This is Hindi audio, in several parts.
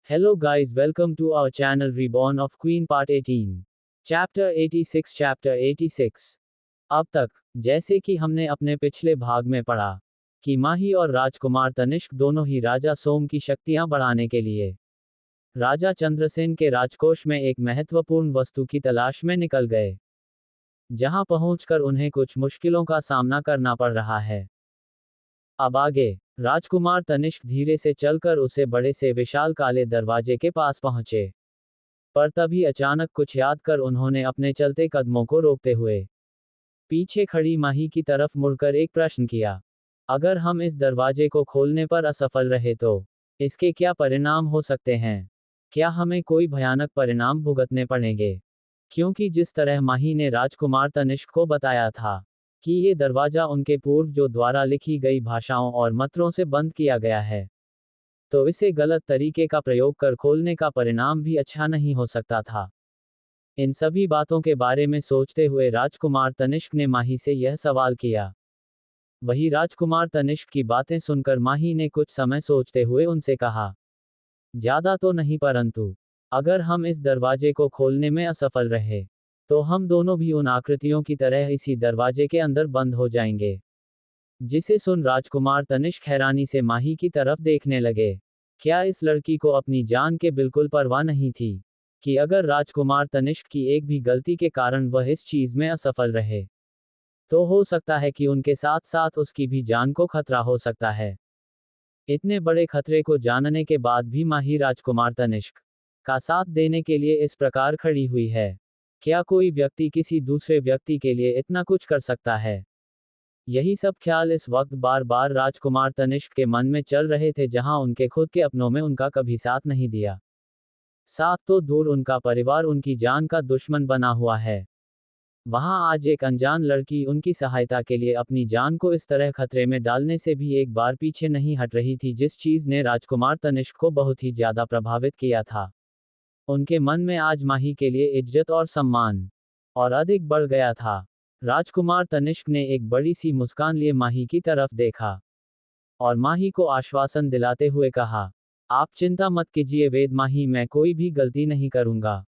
Hello guys, welcome to our channel Reborn of Queen Part 18. Chapter 86 Chapter 86। अब तक, जैसे कि हमने अपने पिछले भाग में पढ़ा, कि माही और राजकुमार तनिष्क दोनों ही राजा सोम की शक्तियां बढ़ाने के लिए राजा चंद्रसेन के राजकोष में एक महत्वपूर्ण वस्तु की तलाश में निकल गए, जहां पहुंचकर उन्हें कुछ मुश्किलों का सामना करना पड़ रहा है। अब आगे, राजकुमार तनिष्क धीरे से चलकर उसे बड़े से विशाल काले दरवाजे के पास पहुंचे। पर तभी अचानक कुछ याद कर उन्होंने अपने चलते कदमों को रोकते हुए पीछे खड़ी माही की तरफ मुड़कर एक प्रश्न किया। अगर हम इस दरवाजे को खोलने पर असफल रहे तो इसके क्या परिणाम हो सकते हैं? क्या हमें कोई भयानक परिणाम भुगतने पड़ेंगे? क्योंकि जिस तरह माही ने राजकुमार तनिष्क को बताया था कि ये दरवाजा उनके पूर्वजों द्वारा लिखी गई भाषाओं और मंत्रों से बंद किया गया है, तो इसे गलत तरीके का प्रयोग कर खोलने का परिणाम भी अच्छा नहीं हो सकता था। इन सभी बातों के बारे में सोचते हुए राजकुमार तनिष्क ने माही से यह सवाल किया। वही राजकुमार तनिष्क की बातें सुनकर माही ने कुछ समय सोचते हुए उनसे कहा, ज्यादा तो नहीं, परंतु अगर हम इस दरवाजे को खोलने में असफल रहे तो हम दोनों भी उन आकृतियों की तरह इसी दरवाजे के अंदर बंद हो जाएंगे। जिसे सुन राजकुमार तनिष्क हैरानी से माही की तरफ देखने लगे। क्या इस लड़की को अपनी जान के बिल्कुल परवाह नहीं थी कि अगर राजकुमार तनिष्क की एक भी गलती के कारण वह इस चीज में असफल रहे तो हो सकता है कि उनके साथ साथ उसकी भी जान को खतरा हो सकता है। इतने बड़े खतरे को जानने के बाद भी माही राजकुमार तनिष्क का साथ देने के लिए इस प्रकार खड़ी हुई है। क्या कोई व्यक्ति किसी दूसरे व्यक्ति के लिए इतना कुछ कर सकता है? यही सब ख्याल इस वक्त बार बार राजकुमार तनिष्क के मन में चल रहे थे, जहां उनके खुद के अपनों में उनका कभी साथ नहीं दिया, साथ तो दूर उनका परिवार उनकी जान का दुश्मन बना हुआ है। वहां आज एक अनजान लड़की उनकी सहायता के लिए अपनी जान को इस तरह खतरे में डालने से भी एक बार पीछे नहीं हट रही थी, जिस चीज ने राजकुमार तनिष्क को बहुत ही ज्यादा प्रभावित किया था। उनके मन में आज माही के लिए इज्जत और सम्मान और अधिक बढ़ गया था। राजकुमार तनिष्क ने एक बड़ी सी मुस्कान लिए माही की तरफ देखा और माही को आश्वासन दिलाते हुए कहा, आप चिंता मत कीजिए वेद माही, मैं कोई भी गलती नहीं करूंगा।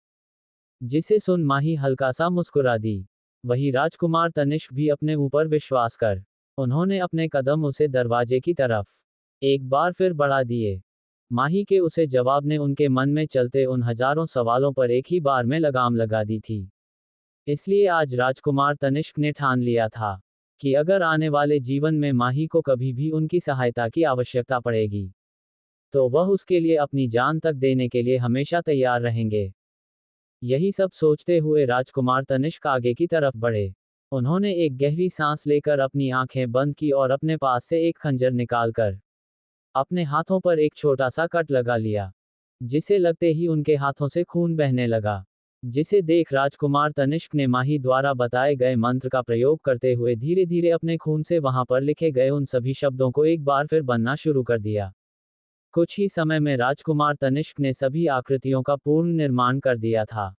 जिसे सुन माही हल्का सा मुस्कुरा दी। वही राजकुमार तनिष्क भी अपने ऊपर विश्वास कर उन्होंने अपने कदम उसे दरवाजे की तरफ एक बार फिर बढ़ा दिए। माही के उसे जवाब ने उनके मन में चलते उन हजारों सवालों पर एक ही बार में लगाम लगा दी थी। इसलिए आज राजकुमार तनिष्क ने ठान लिया था कि अगर आने वाले जीवन में माही को कभी भी उनकी सहायता की आवश्यकता पड़ेगी तो वह उसके लिए अपनी जान तक देने के लिए हमेशा तैयार रहेंगे। यही सब सोचते हुए राजकुमार तनिष्क आगे की तरफ बढ़े। उन्होंने एक गहरी सांस लेकर अपनी आंखें बंद की और अपने पास से एक खंजर निकालकर अपने हाथों पर एक छोटा सा कट लगा लिया, जिसे लगते ही उनके हाथों से खून बहने लगा। जिसे देख राजकुमार तनिष्क ने माही द्वारा बताए गए मंत्र का प्रयोग करते हुए धीरे धीरे अपने खून से वहां पर लिखे गए उन सभी शब्दों को एक बार फिर बनना शुरू कर दिया। कुछ ही समय में राजकुमार तनिष्क ने सभी आकृतियों का पूर्ण निर्माण कर दिया था।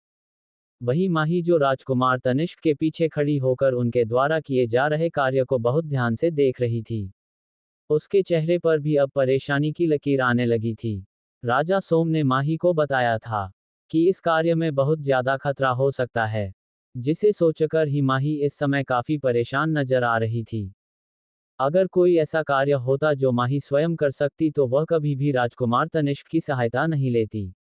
वही माही जो राजकुमार तनिष्क के पीछे खड़ी होकर उनके द्वारा किए जा रहे कार्य को बहुत ध्यान से देख रही थी, उसके चेहरे पर भी अब परेशानी की लकीर आने लगी थी। राजा सोम ने माही को बताया था कि इस कार्य में बहुत ज्यादा खतरा हो सकता है, जिसे सोचकर ही माही इस समय काफी परेशान नजर आ रही थी। अगर कोई ऐसा कार्य होता जो माही स्वयं कर सकती तो वह कभी भी राजकुमार तनिष्क की सहायता नहीं लेती,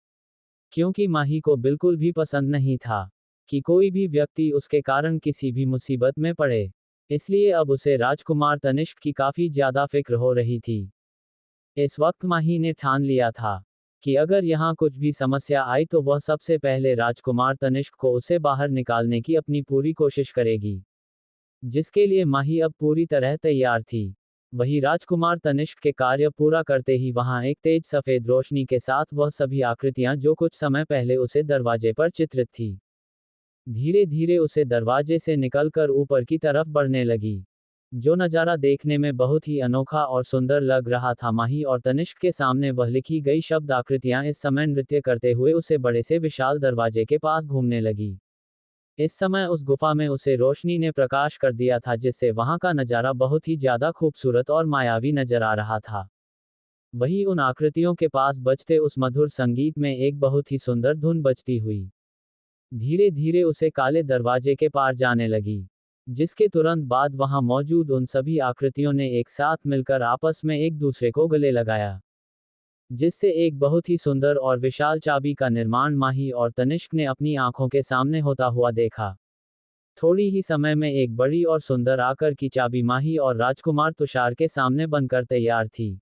क्योंकि माही को बिल्कुल भी पसंद नहीं था कि कोई भी व्यक्ति उसके कारण किसी भी मुसीबत में पड़े। इसलिए अब उसे राजकुमार तनिष्क की काफी ज्यादा फिक्र हो रही थी। इस वक्त माही ने ठान लिया था कि अगर यहाँ कुछ भी समस्या आई तो वह सबसे पहले राजकुमार तनिष्क को उसे बाहर निकालने की अपनी पूरी कोशिश करेगी, जिसके लिए माही अब पूरी तरह तैयार थी। वही राजकुमार तनिष्क के कार्य पूरा करते ही वहां एक तेज सफेद रोशनी के साथ वह सभी आकृतियां जो कुछ समय पहले उसे दरवाजे पर चित्रित थी, धीरे धीरे उसे दरवाजे से निकलकर ऊपर की तरफ बढ़ने लगी, जो नज़ारा देखने में बहुत ही अनोखा और सुंदर लग रहा था। माही और तनिष्क के सामने वह लिखी गई शब्द आकृतियां इस समय नृत्य करते हुए उसे बड़े से विशाल दरवाजे के पास घूमने लगी। इस समय उस गुफा में उसे रोशनी ने प्रकाश कर दिया था, जिससे वहां का नज़ारा बहुत ही ज्यादा खूबसूरत और मायावी नजर आ रहा था। वही उन आकृतियों के पास बजते उस मधुर संगीत में एक बहुत ही सुंदर धुन बजती हुई धीरे धीरे उसे काले दरवाजे के पार जाने लगी, जिसके तुरंत बाद वहां मौजूद उन सभी आकृतियों ने एक साथ मिलकर आपस में एक दूसरे को गले लगाया, जिससे एक बहुत ही सुंदर और विशाल चाबी का निर्माण माही और तनिष्क ने अपनी आंखों के सामने होता हुआ देखा। थोड़ी ही समय में एक बड़ी और सुंदर आकर की चाबी माही और राजकुमार तुषार के सामने बनकर तैयार थी।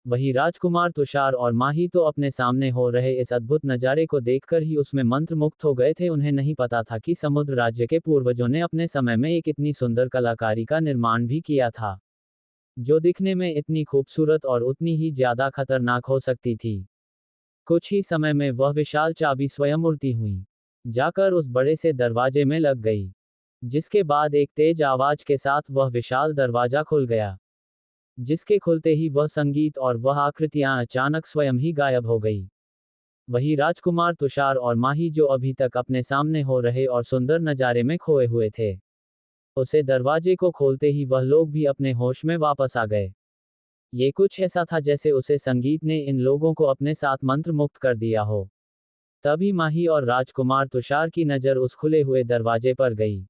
वही राजकुमार तुषार और माही तो अपने सामने हो रहे इस अद्भुत नज़ारे को देखकर ही उसमें मंत्रमुग्ध हो गए थे। उन्हें नहीं पता था कि समुद्र राज्य के पूर्वजों ने अपने समय में एक इतनी सुंदर कलाकारी का निर्माण भी किया था, जो दिखने में इतनी खूबसूरत और उतनी ही ज्यादा खतरनाक हो सकती थी। कुछ ही समय में वह विशाल चाबी स्वयं उड़ती हुई जाकर उस बड़े से दरवाजे में लग गई, जिसके बाद एक तेज आवाज के साथ वह विशाल दरवाजा खुल गया, जिसके खुलते ही वह संगीत और वह आकृतियां अचानक स्वयं ही गायब हो गई। वही राजकुमार तुषार और माही जो अभी तक अपने सामने हो रहे और सुंदर नज़ारे में खोए हुए थे, उसे दरवाजे को खोलते ही वह लोग भी अपने होश में वापस आ गए। ये कुछ ऐसा था जैसे उसे संगीत ने इन लोगों को अपने साथ मंत्र मुक्त कर दिया हो। तभी माही और राजकुमार तुषार की नज़र उस खुले हुए दरवाजे पर गई,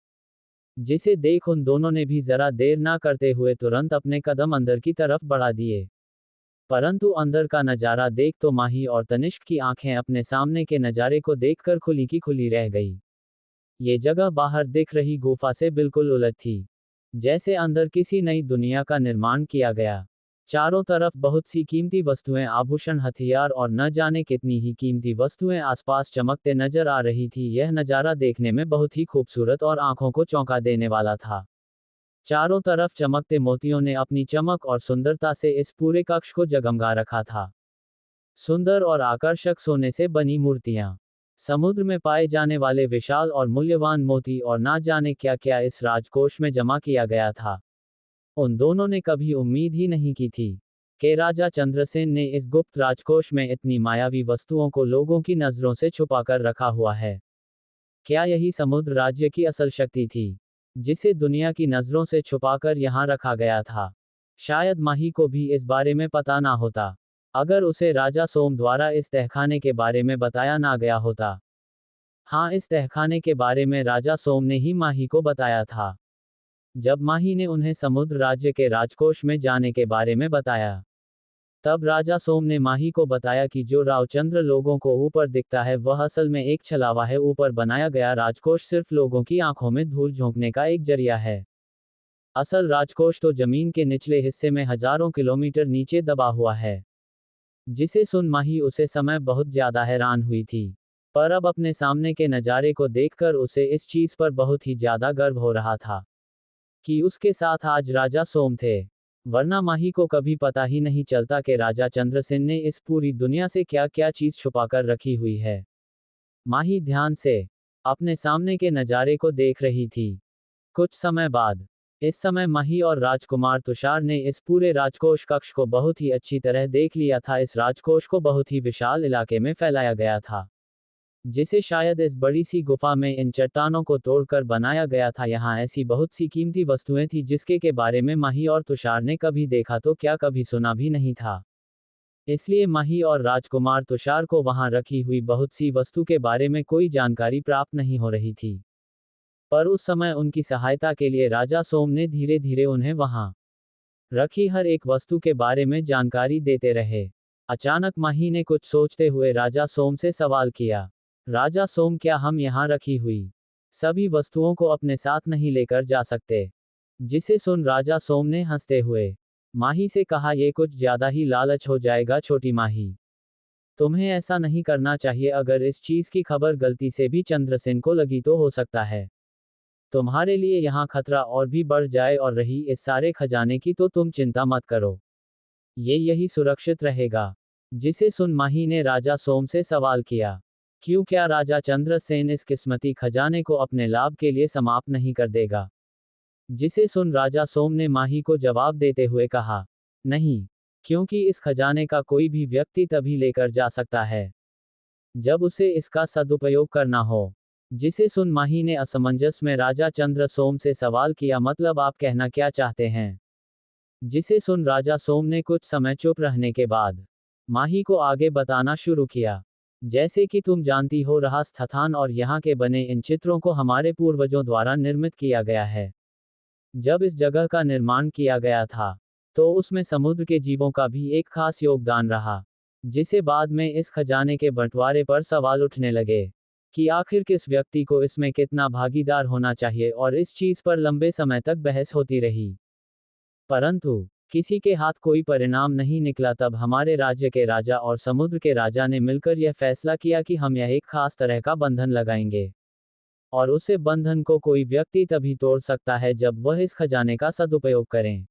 जिसे देख उन दोनों ने भी जरा देर ना करते हुए तुरंत अपने कदम अंदर की तरफ बढ़ा दिए। परंतु अंदर का नज़ारा देख तो माही और तनिष्क की आंखें अपने सामने के नज़ारे को देखकर खुली की खुली रह गई। ये जगह बाहर दिख रही गुफा से बिल्कुल उलट थी, जैसे अंदर किसी नई दुनिया का निर्माण किया गया। चारों तरफ बहुत सी कीमती वस्तुएं, आभूषण, हथियार और न जाने कितनी ही कीमती वस्तुएं आसपास चमकते नजर आ रही थी। यह नज़ारा देखने में बहुत ही खूबसूरत और आंखों को चौंका देने वाला था। चारों तरफ चमकते मोतियों ने अपनी चमक और सुंदरता से इस पूरे कक्ष को जगमगा रखा था। सुंदर और आकर्षक सोने से बनी मूर्तियां, समुद्र में पाए जाने वाले विशाल और मूल्यवान मोती और ना जाने क्या क्या इस राजकोष में जमा किया गया था। उन दोनों ने कभी उम्मीद ही नहीं की थी कि राजा चंद्रसेन ने इस गुप्त राजकोष में इतनी मायावी वस्तुओं को लोगों की नजरों से छुपाकर रखा हुआ है। क्या यही समुद्र राज्य की असल शक्ति थी, जिसे दुनिया की नजरों से छुपाकर यहाँ रखा गया था? शायद माही को भी इस बारे में पता ना होता, अगर उसे राजा सोम द्वारा इस तहखाने के बारे में बताया ना गया होता। हाँ, इस तहखाने के बारे में राजा सोम ने ही माही को बताया था। जब माही ने उन्हें समुद्र राज्य के राजकोष में जाने के बारे में बताया, तब राजा सोम ने माही को बताया कि जो रावचंद्र लोगों को ऊपर दिखता है वह असल में एक छलावा है। ऊपर बनाया गया राजकोष सिर्फ लोगों की आंखों में धूल झोंकने का एक जरिया है। असल राजकोष तो जमीन के निचले हिस्से में हजारों किलोमीटर नीचे दबा हुआ है। जिसे सुन माही उसे समय बहुत ज्यादा हैरान हुई थी, पर अब अपने सामने के नज़ारे को देखकर उसे इस चीज पर बहुत ही ज्यादा गर्व हो रहा था कि उसके साथ आज राजा सोम थे। वरना माही को कभी पता ही नहीं चलता कि राजा चंद्रसेन ने इस पूरी दुनिया से क्या क्या चीज छुपाकर रखी हुई है। माही ध्यान से अपने सामने के नज़ारे को देख रही थी। कुछ समय बाद, इस समय माही और राजकुमार तुषार ने इस पूरे राजकोष कक्ष को बहुत ही अच्छी तरह देख लिया था। इस राजकोष को बहुत ही विशाल इलाके में फैलाया गया था, जिसे शायद इस बड़ी सी गुफा में इन चट्टानों को तोड़कर बनाया गया था। यहाँ ऐसी बहुत सी कीमती वस्तुएं थी जिसके के बारे में माही और तुषार ने कभी देखा तो क्या कभी सुना भी नहीं था। इसलिए माही और राजकुमार तुषार को वहां रखी हुई बहुत सी वस्तु के बारे में कोई जानकारी प्राप्त नहीं हो रही थी। पर उस समय उनकी सहायता के लिए राजा सोम ने धीरे धीरे उन्हें वहां रखी हर एक वस्तु के बारे में जानकारी देते रहे। अचानक माही ने कुछ सोचते हुए राजा सोम से सवाल किया, राजा सोम, क्या हम यहाँ रखी हुई सभी वस्तुओं को अपने साथ नहीं लेकर जा सकते? जिसे सुन राजा सोम ने हंसते हुए माही से कहा, यह कुछ ज्यादा ही लालच हो जाएगा छोटी माही। तुम्हें ऐसा नहीं करना चाहिए। अगर इस चीज की खबर गलती से भी चंद्रसेन को लगी तो हो सकता है तुम्हारे लिए यहाँ खतरा और भी बढ़ जाए। और रही इस सारे खजाने की तो तुम चिंता मत करो, ये यही सुरक्षित रहेगा। जिसे सुन माही ने राजा सोम से सवाल किया, क्यों, क्या राजा चंद्रसेन इस किस्मती खजाने को अपने लाभ के लिए समाप्त नहीं कर देगा? जिसे सुन राजा सोम ने माही को जवाब देते हुए कहा, नहीं, क्योंकि इस खजाने का कोई भी व्यक्ति तभी लेकर जा सकता है जब उसे इसका सदुपयोग करना हो। जिसे सुन माही ने असमंजस में राजा चंद्र सोम से सवाल किया, मतलब आप कहना क्या चाहते हैं? जिसे सुन राजा सोम ने कुछ समय चुप रहने के बाद माही को आगे बताना शुरू किया। जैसे कि तुम जानती हो, रहा स्थान और यहाँ के बने इन चित्रों को हमारे पूर्वजों द्वारा निर्मित किया गया है। जब इस जगह का निर्माण किया गया था तो उसमें समुद्र के जीवों का भी एक खास योगदान रहा, जिसे बाद में इस खजाने के बंटवारे पर सवाल उठने लगे कि आखिर किस व्यक्ति को इसमें कितना भागीदार होना चाहिए, और इस चीज पर लंबे समय तक बहस होती रही। परंतु किसी के हाथ कोई परिणाम नहीं निकला। तब हमारे राज्य के राजा और समुद्र के राजा ने मिलकर यह फैसला किया कि हम यह एक खास तरह का बंधन लगाएंगे, और उसे बंधन को कोई व्यक्ति तभी तोड़ सकता है जब वह इस खजाने का सदुपयोग करें।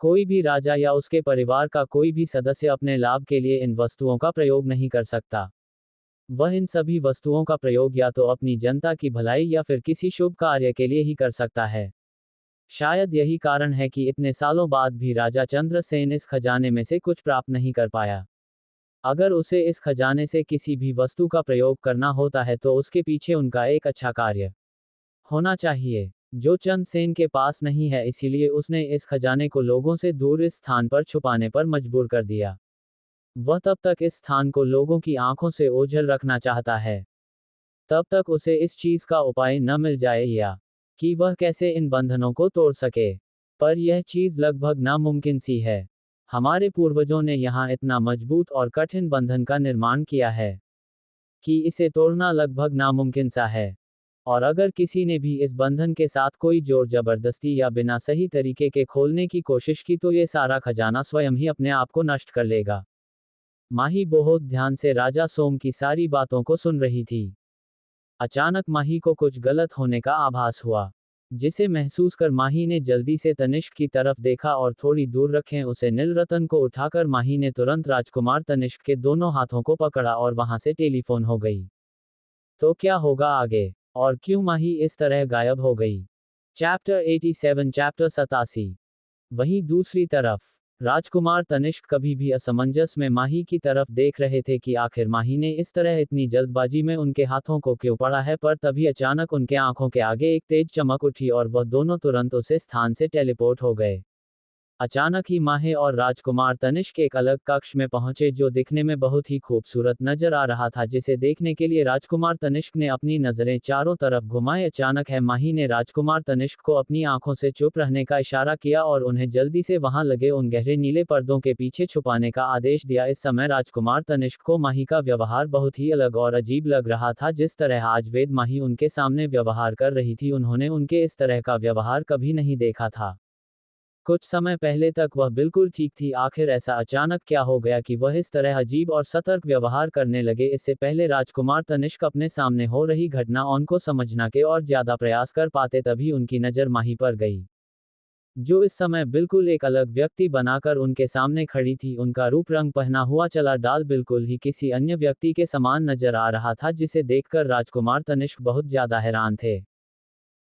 कोई भी राजा या उसके परिवार का कोई भी सदस्य अपने लाभ के लिए इन वस्तुओं का प्रयोग नहीं कर सकता। वह इन सभी वस्तुओं का प्रयोग या तो अपनी जनता की भलाई या फिर किसी शुभ कार्य के लिए ही कर सकता है। शायद यही कारण है कि इतने सालों बाद भी राजा चंद्रसेन इस खजाने में से कुछ प्राप्त नहीं कर पाया। अगर उसे इस खजाने से किसी भी वस्तु का प्रयोग करना होता है तो उसके पीछे उनका एक अच्छा कार्य होना चाहिए, जो चंद्रसेन के पास नहीं है। इसीलिए उसने इस खजाने को लोगों से दूर इस स्थान पर छुपाने पर मजबूर कर दिया। वह तब तक इस स्थान को लोगों की आंखों से ओझल रखना चाहता है, तब तक उसे इस चीज का उपाय न मिल जाए या कि वह कैसे इन बंधनों को तोड़ सके। पर यह चीज लगभग नामुमकिन सी है। हमारे पूर्वजों ने यहाँ इतना मजबूत और कठिन बंधन का निर्माण किया है कि इसे तोड़ना लगभग नामुमकिन सा है। और अगर किसी ने भी इस बंधन के साथ कोई जोर जबरदस्ती या बिना सही तरीके के खोलने की कोशिश की तो ये सारा खजाना स्वयं ही अपने आप को नष्ट कर लेगा। माही बहुत ध्यान से राजा सोम की सारी बातों को सुन रही थी। अचानक माही को कुछ गलत होने का आभास हुआ, जिसे महसूस कर माही ने जल्दी से तनिष्क की तरफ देखा और थोड़ी दूर रखे उसे नीलरतन को उठाकर माही ने तुरंत राजकुमार तनिष्क के दोनों हाथों को पकड़ा और वहां से टेलीफोन हो गई। तो क्या होगा आगे, और क्यों माही इस तरह गायब हो गई? Chapter 87 chapter 87। वहीं दूसरी तरफ राजकुमार तनिष्क कभी भी असमंजस में माही की तरफ देख रहे थे कि आखिर माही ने इस तरह इतनी जल्दबाजी में उनके हाथों को क्यों पड़ा है। पर तभी अचानक उनके आंखों के आगे एक तेज चमक उठी और वह दोनों तुरंत उस स्थान से टेलीपोर्ट हो गए। अचानक ही माही और राजकुमार तनिष्क एक अलग कक्ष में पहुंचे जो दिखने में बहुत ही खूबसूरत नजर आ रहा था, जिसे देखने के लिए राजकुमार तनिष्क ने अपनी नजरें चारों तरफ घुमाए। अचानक है माही ने राजकुमार तनिष्क को अपनी आंखों से चुप रहने का इशारा किया और उन्हें जल्दी से वहां लगे उन गहरे नीले पर्दों के पीछे छुपाने का आदेश दिया। इस समय राजकुमार तनिष्क को माही का व्यवहार बहुत ही अलग और अजीब लग रहा था। जिस तरह आज वेद माही उनके सामने व्यवहार कर रही थी, उन्होंने उनके इस तरह का व्यवहार कभी नहीं देखा था। कुछ समय पहले तक वह बिल्कुल ठीक थी, आखिर ऐसा अचानक क्या हो गया कि वह इस तरह अजीब और सतर्क व्यवहार करने लगे। इससे पहले राजकुमार तनिष्क अपने सामने हो रही घटना को समझना के और ज्यादा प्रयास कर पाते, तभी उनकी नजर माही पर गई, जो इस समय बिल्कुल एक अलग व्यक्ति बनाकर उनके सामने खड़ी थी। उनका रूप रंग पहना हुआ चला डाल बिल्कुल ही किसी अन्य व्यक्ति के समान नजर आ रहा था, जिसे देखकर राजकुमार तनिष्क बहुत ज्यादा हैरान थे।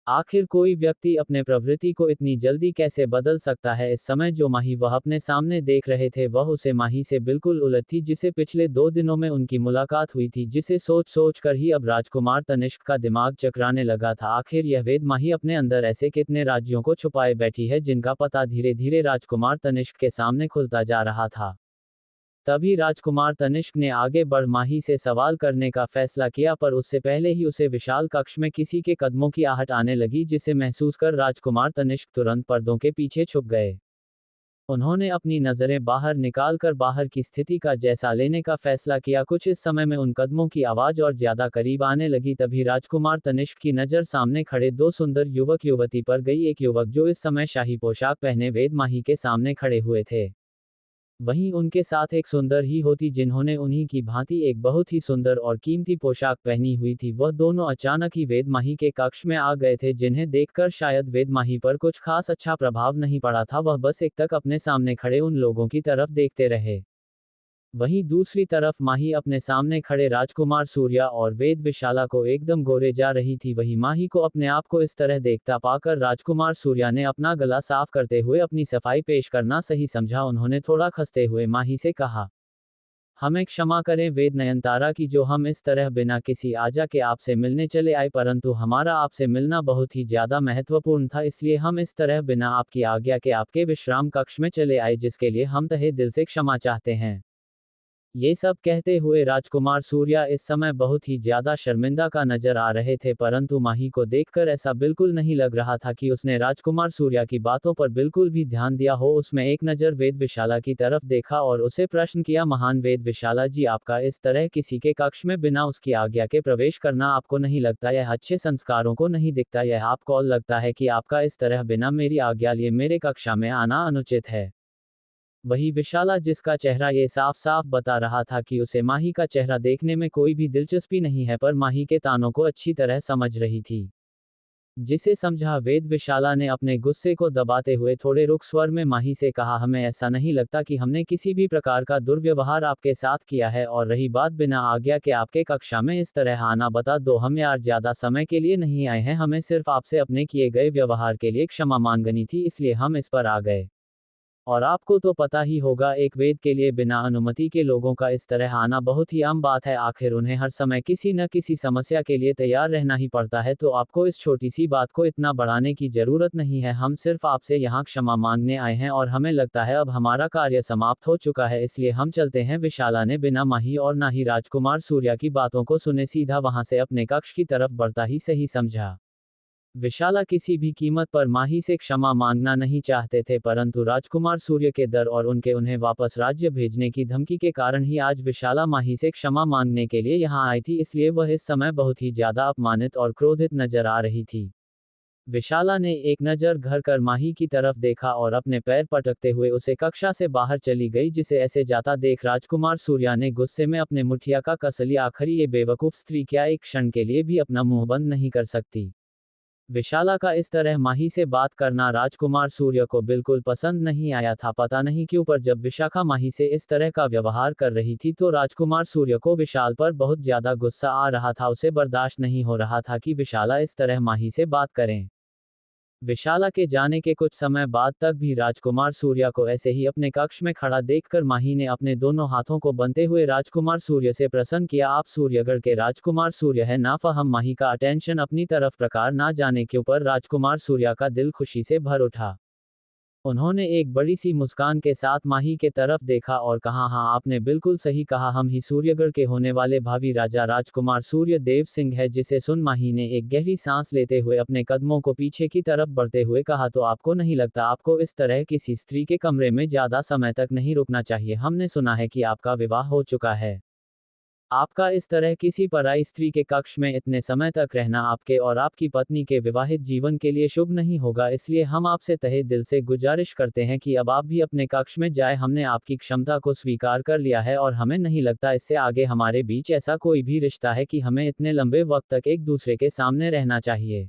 आखिर कोई व्यक्ति अपने प्रवृत्ति को इतनी जल्दी कैसे बदल सकता है? इस समय जो माही वह अपने सामने देख रहे थे वह उसे माही से बिल्कुल उलट थी, जिसे पिछले 2 दिनों में उनकी मुलाकात हुई थी, जिसे सोच सोच कर ही अब राजकुमार तनिष्क का दिमाग चकराने लगा था। आखिर यह वेद माही अपने अंदर ऐसे कितने राज्यों को छुपाए बैठी है जिनका पता धीरे धीरे राजकुमार तनिष्क के सामने खुलता जा रहा था। तभी राजकुमार तनिष्क ने आगे बढ़ माही से सवाल करने का फैसला किया, पर उससे पहले ही उसे विशाल कक्ष में किसी के कदमों की आहट आने लगी, जिसे महसूस कर राजकुमार तनिष्क तुरंत पर्दों के पीछे छुप गए। उन्होंने अपनी नजरें बाहर निकालकर बाहर की स्थिति का जायजा लेने का फैसला किया। कुछ इस समय में उन कदमों की आवाज और ज्यादा करीब आने लगी। तभी राजकुमार तनिष्क की नजर सामने खड़े 2 सुंदर युवक युवती पर गई। एक युवक जो इस समय शाही पोशाक पहने वेद माही के सामने खड़े हुए थे, वहीं उनके साथ एक सुंदर ही होती जिन्होंने उन्हीं की भांति एक बहुत ही सुंदर और कीमती पोशाक पहनी हुई थी। वह दोनों अचानक ही वेद माही के कक्ष में आ गए थे, जिन्हें देखकर शायद वेद माही पर कुछ खास अच्छा प्रभाव नहीं पड़ा था। वह बस एक तक अपने सामने खड़े उन लोगों की तरफ देखते रहे। वहीं दूसरी तरफ माही अपने सामने खड़े राजकुमार सूर्या और वेद विशाला को एकदम गोरे जा रही थी। वही माही को अपने आप को इस तरह देखता पाकर राजकुमार सूर्या ने अपना गला साफ करते हुए अपनी सफाई पेश करना सही समझा। उन्होंने थोड़ा खंसते हुए माही से कहा, हमें क्षमा करें वेद नयनतारा की, जो हम इस तरह बिना किसी आजा के आपसे मिलने चले आए, परंतु हमारा आपसे मिलना बहुत ही ज्यादा महत्वपूर्ण था, इसलिए हम इस तरह बिना आपकी आज्ञा के आपके विश्राम कक्ष में चले आए, जिसके लिए हम तहे दिल से क्षमा चाहते हैं। ये सब कहते हुए राजकुमार सूर्या इस समय बहुत ही ज्यादा शर्मिंदा का नजर आ रहे थे, परंतु माही को देखकर ऐसा बिल्कुल नहीं लग रहा था कि उसने राजकुमार सूर्या की बातों पर बिल्कुल भी ध्यान दिया हो। उसमें एक नजर वेद विशाला की तरफ देखा और उसे प्रश्न किया, महान वेद विशाला जी, आपका इस तरह किसी के कक्ष में बिना उसकी आज्ञा के प्रवेश करना आपको नहीं लगता यह अच्छे संस्कारों को नहीं दिखता? यह आपको लगता है कि आपका इस तरह बिना मेरी आज्ञा लिए मेरे कक्षा में आना अनुचित है? वही विशाला, जिसका चेहरा ये साफ साफ बता रहा था कि उसे माही का चेहरा देखने में कोई भी दिलचस्पी नहीं है, पर माही के तानों को अच्छी तरह समझ रही थी। जिसे समझा वेद विशाला ने अपने गुस्से को दबाते हुए थोड़े रुख स्वर में माही से कहा, हमें ऐसा नहीं लगता कि हमने किसी भी प्रकार का दुर्व्यवहार आपके साथ किया है, और रही बात बिना आज्ञा के आपके कक्षा में इस तरह आना, बता दो हम यार ज्यादा समय के लिए नहीं आए हैं, हमें सिर्फ आपसे अपने किए गए व्यवहार के लिए क्षमा मांगनी थी, इसलिए हम इस पर आ गए। और आपको तो पता ही होगा, एक वेद के लिए बिना अनुमति के लोगों का इस तरह आना बहुत ही आम बात है, आखिर उन्हें हर समय किसी न किसी समस्या के लिए तैयार रहना ही पड़ता है, तो आपको इस छोटी सी बात को इतना बढ़ाने की जरूरत नहीं है। हम सिर्फ आपसे यहाँ क्षमा मांगने आए हैं और हमें लगता है अब हमारा कार्य समाप्त हो चुका है, इसलिए हम चलते हैं। विशाला ने बिना माही और ना ही राजकुमार सूर्या की बातों को सुने सीधा वहां से अपने कक्ष की तरफ बढ़ता ही सही समझा। विशाला किसी भी कीमत पर माही से क्षमा मांगना नहीं चाहते थे, परंतु राजकुमार सूर्य के डर और उन्हें वापस राज्य भेजने की धमकी के कारण ही आज विशाला माही से क्षमा मांगने के लिए यहाँ आई थी, इसलिए वह इस समय बहुत ही ज्यादा अपमानित और क्रोधित नजर आ रही थी। विशाला ने एक नजर घर कर माही की तरफ देखा और अपने पैर पटकते हुए उसे कक्षा से बाहर चली गई। जिसे ऐसे जाता देख राजकुमार सूर्या ने गुस्से में अपने मुठिया का कस लिया, आखिर ये बेवकूफ स्त्री क्या एक क्षण के लिए भी अपना मुंह बंद नहीं कर सकती? विशाला का इस तरह माही से बात करना राजकुमार सूर्य को बिल्कुल पसंद नहीं आया था, पता नहीं क्यों, पर जब विशाखा माही से इस तरह का व्यवहार कर रही थी तो राजकुमार सूर्य को विशाल पर बहुत ज्यादा गुस्सा आ रहा था। उसे बर्दाश्त नहीं हो रहा था कि विशाला इस तरह माही से बात करें। विशाला के जाने के कुछ समय बाद तक भी राजकुमार सूर्या को ऐसे ही अपने कक्ष में खड़ा देखकर माही ने अपने दोनों हाथों को बनते हुए राजकुमार सूर्य से प्रश्न किया, आप सूर्यगढ़ के राजकुमार सूर्य है ना? हम माही का अटेंशन अपनी तरफ प्रकार ना जाने के ऊपर राजकुमार सूर्या का दिल खुशी से भर उठा। उन्होंने एक बड़ी सी मुस्कान के साथ माही के तरफ देखा और कहा, हाँ आपने बिल्कुल सही कहा, हम ही सूर्यगढ़ के होने वाले भावी राजा राजकुमार सूर्य देव सिंह है। जिसे सुन माही ने एक गहरी सांस लेते हुए अपने कदमों को पीछे की तरफ बढ़ते हुए कहा, तो आपको नहीं लगता आपको इस तरह किसी स्त्री के कमरे में ज्यादा समय तक नहीं रुकना चाहिए? हमने सुना है कि आपका विवाह हो चुका है। आपका इस तरह किसी पराई स्त्री के कक्ष में इतने समय तक रहना आपके और आपकी पत्नी के विवाहित जीवन के लिए शुभ नहीं होगा, इसलिए हम आपसे तहे दिल से गुजारिश करते हैं कि अब आप भी अपने कक्ष में जाए। हमने आपकी क्षमता को स्वीकार कर लिया है और हमें नहीं लगता इससे आगे हमारे बीच ऐसा कोई भी रिश्ता है कि हमें इतने लंबे वक्त तक एक दूसरे के सामने रहना चाहिए।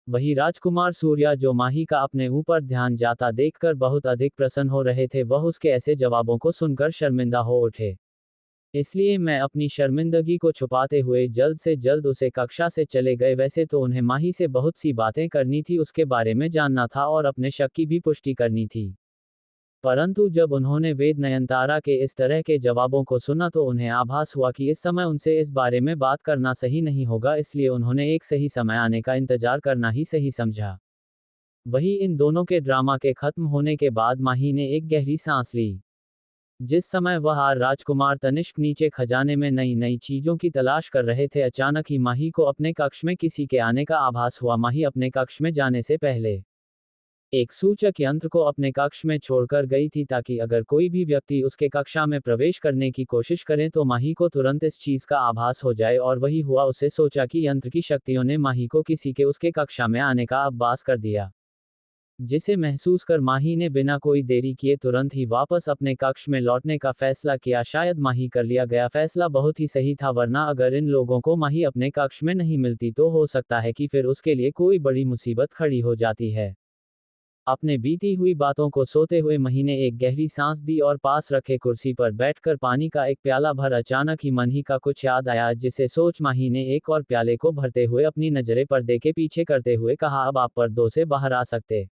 वही राजकुमार सूर्या, जो माही का अपने ऊपर ध्यान जाता देखकर बहुत अधिक प्रसन्न हो रहे थे, वह उसके ऐसे जवाबों को सुनकर शर्मिंदा हो उठे। इसलिए मैं अपनी शर्मिंदगी को छुपाते हुए जल्द से जल्द उसे कक्षा से चले गए। वैसे तो उन्हें माही से बहुत सी बातें करनी थी, उसके बारे में जानना था और अपने शक की भी पुष्टि करनी थी, परंतु जब उन्होंने वेद नयनतारा के इस तरह के जवाबों को सुना तो उन्हें आभास हुआ कि इस समय उनसे इस बारे में बात करना सही नहीं होगा, इसलिए उन्होंने एक सही समय आने का इंतजार करना ही सही समझा। वही इन दोनों के ड्रामा के खत्म होने के बाद माही ने एक गहरी सांस ली। जिस समय वह राजकुमार तनिष्क नीचे खजाने में नई नई चीजों की तलाश कर रहे थे, अचानक ही माही को अपने कक्ष में किसी के आने का आभास हुआ। माही अपने कक्ष में जाने से पहले एक सूचक यंत्र को अपने कक्ष में छोड़कर गई थी, ताकि अगर कोई भी व्यक्ति उसके कक्षा में प्रवेश करने की कोशिश करे तो माही को तुरंत इस चीज का आभास हो जाए, और वही हुआ। उसे सोचा कि यंत्र की शक्तियों ने माही को किसी के उसके कक्षा में आने का आभास कर दिया, जिसे महसूस कर माही ने बिना कोई देरी किए तुरंत ही वापस अपने कक्ष में लौटने का फैसला किया। शायद माही कर लिया गया फैसला बहुत ही सही था, वरना अगर इन लोगों को माही अपने कक्ष में नहीं मिलती तो हो सकता है कि फिर उसके लिए कोई बड़ी मुसीबत खड़ी हो जाती है। अपने बीती हुई बातों को सोते हुए माही ने एक गहरी सांस दी और पास रखे कुर्सी पर बैठकर पानी का एक प्याला भर। अचानक ही माही का कुछ याद आया, जिसे सोच माही ने एक और प्याले को भरते हुए अपनी नजरें पर्दे के पीछे करते हुए कहा, अब आप पर्दों से बाहर आ सकते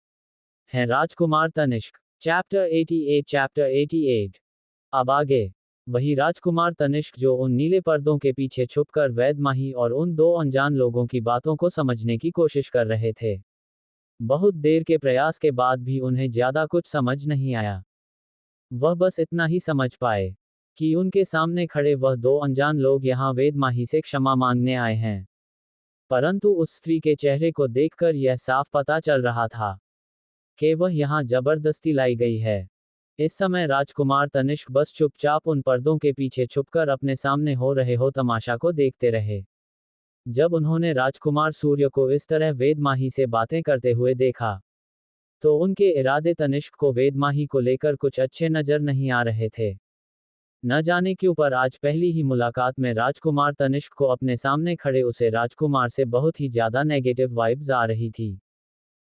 हैं राजकुमार तनिष्क। चैप्टर 88 अब आगे। वही राजकुमार तनिष्क जो उन नीले पर्दों के पीछे छुपकर वैद माही और उन दो अनजान लोगों की बातों को समझने की कोशिश कर रहे थे। बहुत देर के प्रयास के बाद भी उन्हें ज्यादा कुछ समझ नहीं आया। वह बस इतना ही समझ पाए कि उनके सामने खड़े वह दो अनजान लोग यहाँ वेद माही से क्षमा मांगने आए हैं। परंतु उस स्त्री के चेहरे को देखकर यह साफ पता चल रहा था कि वह यहाँ जबरदस्ती लाई गई है। इस समय राजकुमार तनिष्क बस चुपचाप उन पर्दों के पीछे छुपकर अपने सामने हो रहे हो तमाशा को देखते रहे। जब उन्होंने राजकुमार सूर्य को इस तरह वेदमाही से बातें करते हुए देखा, तो उनके इरादे तनिष्क को वेदमाही को लेकर कुछ अच्छे नजर नहीं आ रहे थे। न जाने क्यों पर आज पहली ही मुलाकात में राजकुमार तनिष्क को अपने सामने खड़े उसे राजकुमार से बहुत ही ज्यादा नेगेटिव वाइब्स आ रही थी।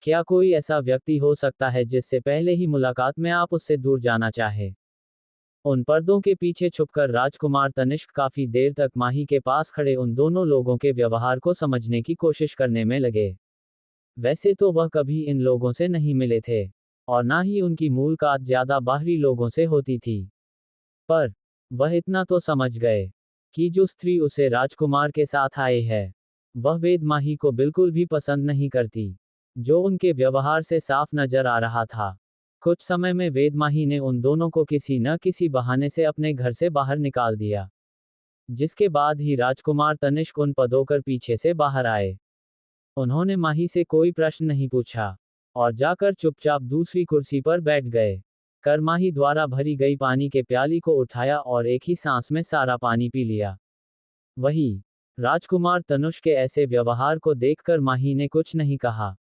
क्या कोई ऐसा व्यक्ति हो सकता है जिससे पहले ही मुलाकात में आप उससे दूर जाना चाहे? उन पर्दों के पीछे छुपकर राजकुमार तनिष्क काफी देर तक माही के पास खड़े उन दोनों लोगों के व्यवहार को समझने की कोशिश करने में लगे। वैसे तो वह कभी इन लोगों से नहीं मिले थे, और ना ही उनकी मुलाकात ज्यादा बाहरी लोगों से होती थी। पर वह इतना तो समझ गए कि जो स्त्री उसे राजकुमार के साथ आई है, वह वेद माही को बिल्कुल भी पसंद नहीं करती, जो उनके व्यवहार से साफ नजर आ रहा था। कुछ समय में वेदमाही ने उन दोनों को किसी न किसी बहाने से अपने घर से बाहर निकाल दिया, जिसके बाद ही राजकुमार तनिष्क उन पदों कर पीछे से बाहर आए। उन्होंने माही से कोई प्रश्न नहीं पूछा और जाकर चुपचाप दूसरी कुर्सी पर बैठ गए। कर माही द्वारा भरी गई पानी के प्याली को उठाया और एक ही सांस में सारा पानी पी लिया। वही राजकुमार तनुष के ऐसे व्यवहार को देखकर माही ने कुछ नहीं कहा।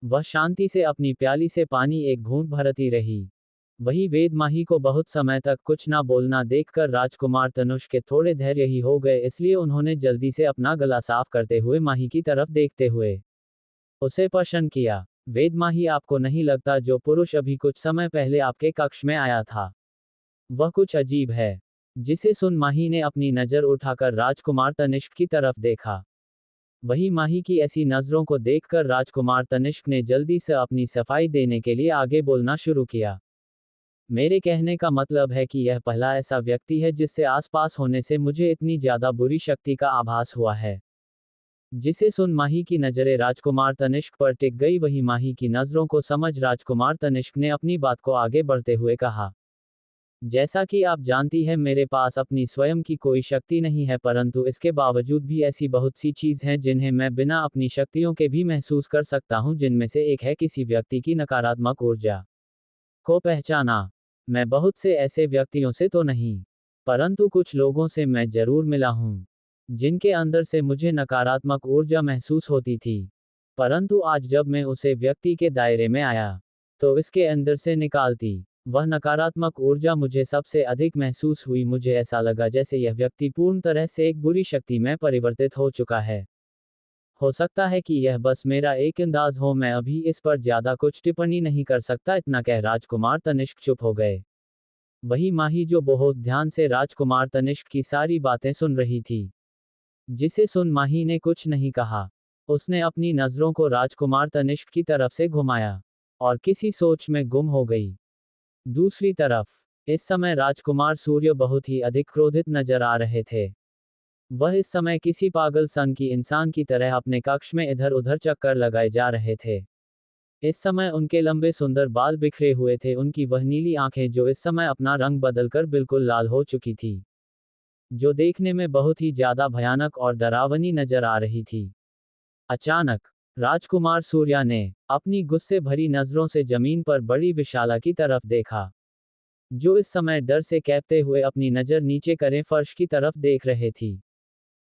वह शांति से अपनी प्याली से पानी एक घूंट भरती रही। वही वेद माही को बहुत समय तक कुछ ना बोलना देखकर राजकुमार तनुष के थोड़े धैर्य ही हो गए, इसलिए उन्होंने जल्दी से अपना गला साफ करते हुए माही की तरफ देखते हुए उसे प्रश्न किया, वेद माही, आपको नहीं लगता जो पुरुष अभी कुछ समय पहले आपके कक्ष में आया था, वह कुछ अजीब है? जिसे सुन माही ने अपनी नजर उठाकर राजकुमार तनिष्क की तरफ देखा। वही माही की ऐसी नजरों को देखकर राजकुमार तनिष्क ने जल्दी से अपनी सफाई देने के लिए आगे बोलना शुरू किया। मेरे कहने का मतलब है कि यह पहला ऐसा व्यक्ति है जिससे आसपास होने से मुझे इतनी ज्यादा बुरी शक्ति का आभास हुआ है। जिसे सुन माही की नजरें राजकुमार तनिष्क पर टिक गई। वही माही की नजरों को समझ राजकुमार तनिष्क ने अपनी बात को आगे बढ़ते हुए कहा, जैसा कि आप जानती हैं मेरे पास अपनी स्वयं की कोई शक्ति नहीं है, परंतु इसके बावजूद भी ऐसी बहुत सी चीज हैं जिन्हें मैं बिना अपनी शक्तियों के भी महसूस कर सकता हूं, जिनमें से एक है किसी व्यक्ति की नकारात्मक ऊर्जा को पहचाना। मैं बहुत से ऐसे व्यक्तियों से तो नहीं, परंतु कुछ लोगों से मैं जरूर मिला हूं, जिनके अंदर से मुझे नकारात्मक ऊर्जा महसूस होती थी। परंतु आज जब मैं उसे व्यक्ति के दायरे में आया, तो इसके अंदर से निकालती वह नकारात्मक ऊर्जा मुझे सबसे अधिक महसूस हुई। मुझे ऐसा लगा जैसे यह व्यक्ति पूर्ण तरह से एक बुरी शक्ति में परिवर्तित हो चुका है। हो सकता है कि यह बस मेरा एक अंदाज हो, मैं अभी इस पर ज्यादा कुछ टिप्पणी नहीं कर सकता। इतना कह राजकुमार तनिष्क चुप हो गए। वही माही जो बहुत ध्यान से राजकुमार तनिष्क की सारी बातें सुन रही थी, जिसे सुन माही ने कुछ नहीं कहा। उसने अपनी नजरों को राजकुमार तनिष्क की तरफ से घुमाया और किसी सोच में गुम हो गई। दूसरी तरफ इस समय राजकुमार सूर्य बहुत ही अधिक क्रोधित नजर आ रहे थे। वह इस समय किसी पागल सन की इंसान की तरह अपने कक्ष में इधर उधर चक्कर लगाए जा रहे थे। इस समय उनके लंबे सुंदर बाल बिखरे हुए थे। उनकी वह नीली आंखें जो इस समय अपना रंग बदलकर बिल्कुल लाल हो चुकी थी, जो देखने में बहुत ही ज्यादा भयानक और डरावनी नजर आ रही थी। अचानक राजकुमार सूर्या ने अपनी गुस्से भरी नजरों से जमीन पर बड़ी विशाला की तरफ देखा, जो इस समय डर से कैपते हुए अपनी नजर नीचे करे फर्श की तरफ देख रहे थी।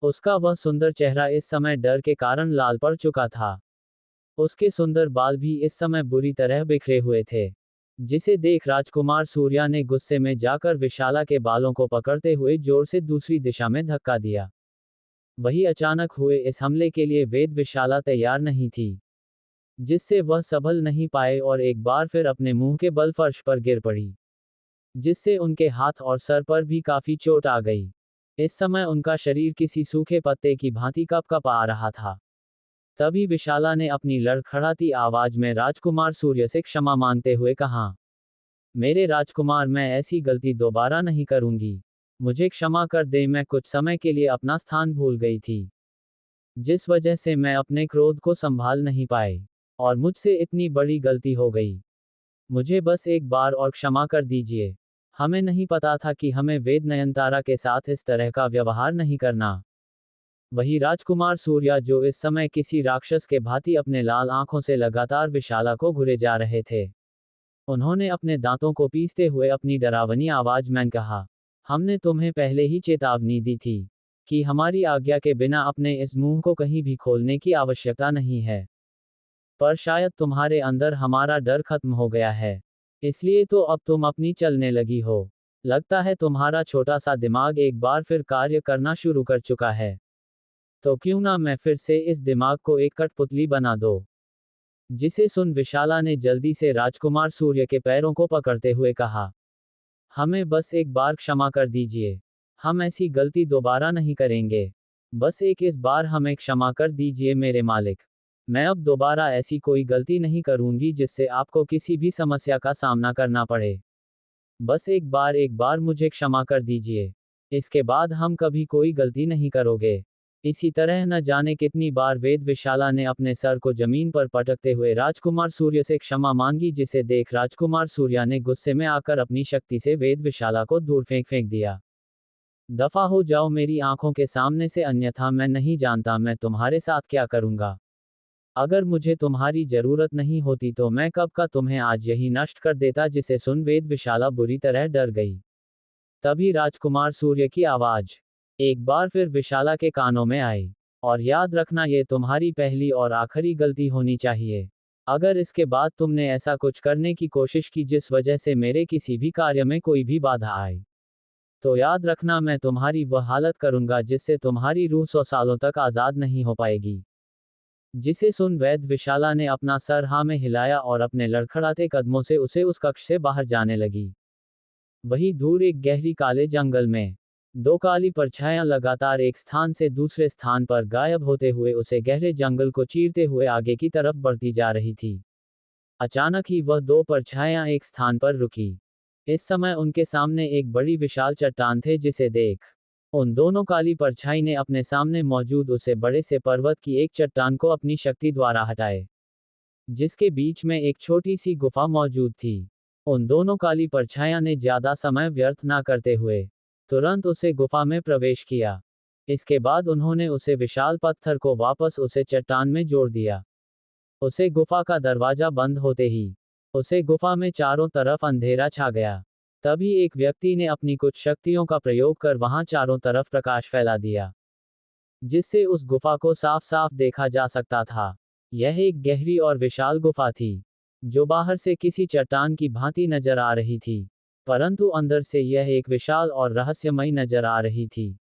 उसका वह सुंदर चेहरा इस समय डर के कारण लाल पड़ चुका था। उसके सुंदर बाल भी इस समय बुरी तरह बिखरे हुए थे, जिसे देख राजकुमार सूर्या ने गुस्से में जाकर विशाला के बालों को पकड़ते हुए जोर से दूसरी दिशा में धक्का दिया। वही अचानक हुए इस हमले के लिए वेद विशाला तैयार नहीं थी, जिससे वह संभल नहीं पाए और एक बार फिर अपने मुंह के बल फर्श पर गिर पड़ी, जिससे उनके हाथ और सर पर भी काफी चोट आ गई। इस समय उनका शरीर किसी सूखे पत्ते की भांति कप आ रहा था। तभी विशाला ने अपनी लड़खड़ाती आवाज में राजकुमार सूर्य से क्षमा मांगते हुए कहा, मेरे राजकुमार, मैं ऐसी गलती दोबारा नहीं करूंगी। मुझे क्षमा कर दे, मैं कुछ समय के लिए अपना स्थान भूल गई थी, जिस वजह से मैं अपने क्रोध को संभाल नहीं पाई, और मुझसे इतनी बड़ी गलती हो गई। मुझे बस एक बार और क्षमा कर दीजिए। हमें नहीं पता था कि हमें वेद नयनतारा के साथ इस तरह का व्यवहार नहीं करना। वही राजकुमार सूर्या, जो इस समय किसी राक्षस के भांति अपने लाल आंखों से लगातार विशाला को घुरे जा रहे थे, उन्होंने अपने दांतों को पीसते हुए अपनी डरावनी आवाज में कहा, हमने तुम्हें पहले ही चेतावनी दी थी कि हमारी आज्ञा के बिना अपने इस मुंह को कहीं भी खोलने की आवश्यकता नहीं है। पर शायद तुम्हारे अंदर हमारा डर खत्म हो गया है, इसलिए तो अब तुम अपनी चलने लगी हो। लगता है तुम्हारा छोटा सा दिमाग एक बार फिर कार्य करना शुरू कर चुका है। तो क्यों ना मैं फिर से इस दिमाग को एक कठपुतली बना दो। जिसे सुन विशाला ने जल्दी से राजकुमार सूर्य के पैरों को पकड़ते हुए कहा, हमें बस एक बार क्षमा कर दीजिए, हम ऐसी गलती दोबारा नहीं करेंगे। बस एक इस बार हमें क्षमा कर दीजिए मेरे मालिक। मैं अब दोबारा ऐसी कोई गलती नहीं करूंगी जिससे आपको किसी भी समस्या का सामना करना पड़े। बस एक बार मुझे क्षमा कर दीजिए। इसके बाद हम कभी कोई गलती नहीं करोगे। इसी तरह न जाने कितनी बार वेद विशाला ने अपने सर को जमीन पर पटकते हुए राजकुमार सूर्य से क्षमा मांगी, जिसे देख राजकुमार सूर्या ने गुस्से में आकर अपनी शक्ति से वेद विशाला को दूर फेंक दिया। दफा हो जाओ मेरी आंखों के सामने से, अन्यथा मैं नहीं जानता मैं तुम्हारे साथ क्या करूंगा। अगर मुझे तुम्हारी जरूरत नहीं होती तो मैं कब का तुम्हें आज यही नष्ट कर देता। जिसे सुन वेद विशाला बुरी तरह डर गई। तभी राजकुमार सूर्य की आवाज एक बार फिर विशाला के कानों में आई, और याद रखना ये तुम्हारी पहली और आखिरी गलती होनी चाहिए। अगर इसके बाद तुमने ऐसा कुछ करने की कोशिश की जिस वजह से मेरे किसी भी कार्य में कोई भी बाधा आए, तो याद रखना मैं तुम्हारी वह हालत करूंगा जिससे तुम्हारी रूह 100 सालों तक आजाद नहीं हो पाएगी। जिसे सुन वैद विशाला ने अपना सर हाँ में हिलाया और अपने लड़खड़ाते कदमों से उसे उस कक्ष से बाहर जाने लगी। वही दूर एक गहरी काले जंगल में दो काली परछाइयां लगातार एक स्थान से दूसरे स्थान पर गायब होते हुए उसे गहरे जंगल को चीरते हुए आगे की तरफ बढ़ती जा रही थी। अचानक ही वह दो परछाइयां एक स्थान पर रुकी। इस समय उनके सामने एक बड़ी विशाल चट्टान थे, जिसे देख उन दोनों काली परछाई ने अपने सामने मौजूद उसे बड़े से पर्वत की एक चट्टान को अपनी शक्ति द्वारा हटाए, जिसके बीच में एक छोटी सी गुफा मौजूद थी। उन दोनों काली परछाइयां ने ज्यादा समय व्यर्थ ना करते हुए तुरंत उसे गुफा में प्रवेश किया। इसके बाद उन्होंने उसे विशाल पत्थर को वापस उसे चट्टान में जोड़ दिया। उसे गुफा का दरवाजा बंद होते ही उसे गुफा में चारों तरफ अंधेरा छा गया। तभी एक व्यक्ति ने अपनी कुछ शक्तियों का प्रयोग कर वहां चारों तरफ प्रकाश फैला दिया, जिससे उस गुफा को साफ साफ देखा जा सकता था। यह एक गहरी और विशाल गुफा थी, जो बाहर से किसी चट्टान की भांति नजर आ रही थी, परंतु अंदर से यह एक विशाल और रहस्यमयी नजर आ रही थी।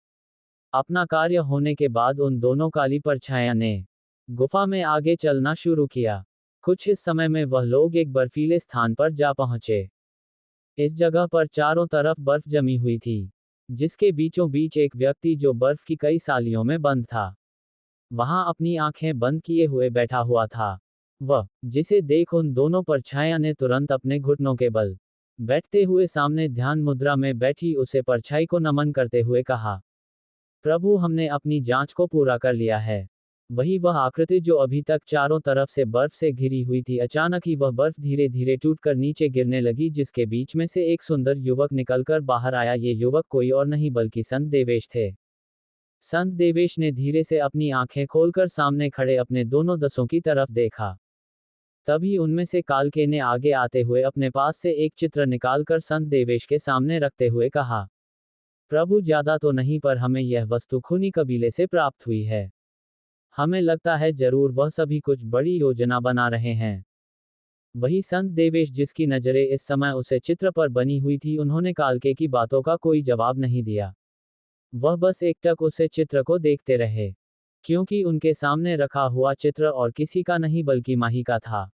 अपना कार्य होने के बाद उन दोनों काली परछाइयां ने गुफा में आगे चलना शुरू किया। कुछ इस समय में वह लोग एक बर्फीले स्थान पर जा पहुंचे। इस जगह पर चारों तरफ बर्फ जमी हुई थी, जिसके बीचों बीच एक व्यक्ति जो बर्फ की कई सालियों में बंद था, वहां अपनी आंखें बंद किए हुए बैठा हुआ था। वह जिसे देख उन दोनों परछाइयां ने तुरंत अपने घुटनों के बल बैठते हुए सामने ध्यान मुद्रा में बैठी उसे परछाई को नमन करते हुए कहा, प्रभु हमने अपनी जांच को पूरा कर लिया है। वही वह आकृति जो अभी तक चारों तरफ से बर्फ से घिरी हुई थी, अचानक ही वह बर्फ धीरे धीरे टूटकर नीचे गिरने लगी, जिसके बीच में से एक सुंदर युवक निकलकर बाहर आया। ये युवक कोई और नहीं बल्कि संत देवेश थे। संत देवेश ने धीरे से अपनी आंखें खोलकर सामने खड़े अपने दोनों दसों की तरफ देखा। तभी उनमें से कालके ने आगे आते हुए अपने पास से एक चित्र निकालकर संत देवेश के सामने रखते हुए कहा, प्रभु ज्यादा तो नहीं, पर हमें यह वस्तु खूनी कबीले से प्राप्त हुई है। हमें लगता है जरूर वह सभी कुछ बड़ी योजना बना रहे हैं। वही संत देवेश, जिसकी नजरें इस समय उसे चित्र पर बनी हुई थी, उन्होंने कालके की बातों का कोई जवाब नहीं दिया। वह बस एकटक उसे चित्र को देखते रहे, क्योंकि उनके सामने रखा हुआ चित्र और किसी का नहीं बल्कि माही का था,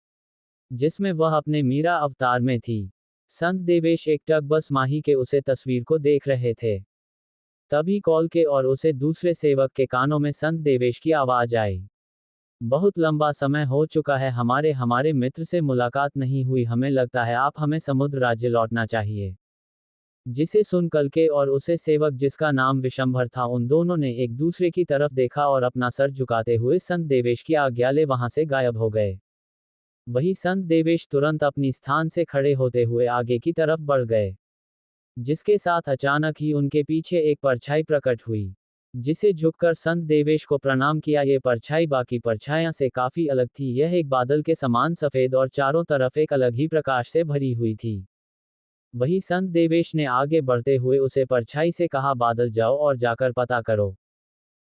जिसमें वह अपने मीरा अवतार में थी। संत देवेश एकटक बस माही के उसे तस्वीर को देख रहे थे। तभी कौलके और उसे दूसरे सेवक के कानों में संत देवेश की आवाज आई, बहुत लंबा समय हो चुका है, हमारे मित्र से मुलाकात नहीं हुई। हमें लगता है आप हमें समुद्र राज्य लौटना चाहिए। जिसे सुन कल्के और उसे सेवक जिसका नाम विशंभर था उन दोनों ने एक दूसरे की तरफ देखा और अपना सर झुकाते हुए संत देवेश की आज्ञा ले वहां से गायब हो गए। वही संत देवेश तुरंत अपनी स्थान से खड़े होते हुए आगे की तरफ बढ़ गए, जिसके साथ अचानक ही उनके पीछे एक परछाई प्रकट हुई, जिसे झुककर संत देवेश को प्रणाम किया। ये परछाई बाकी परछाइयां से काफी अलग थी। यह एक बादल के समान सफेद और चारों तरफ एक अलग ही प्रकाश से भरी हुई थी। वही संत देवेश ने आगे बढ़ते हुए उसे परछाई से कहा, बादल जाओ और जाकर पता करो,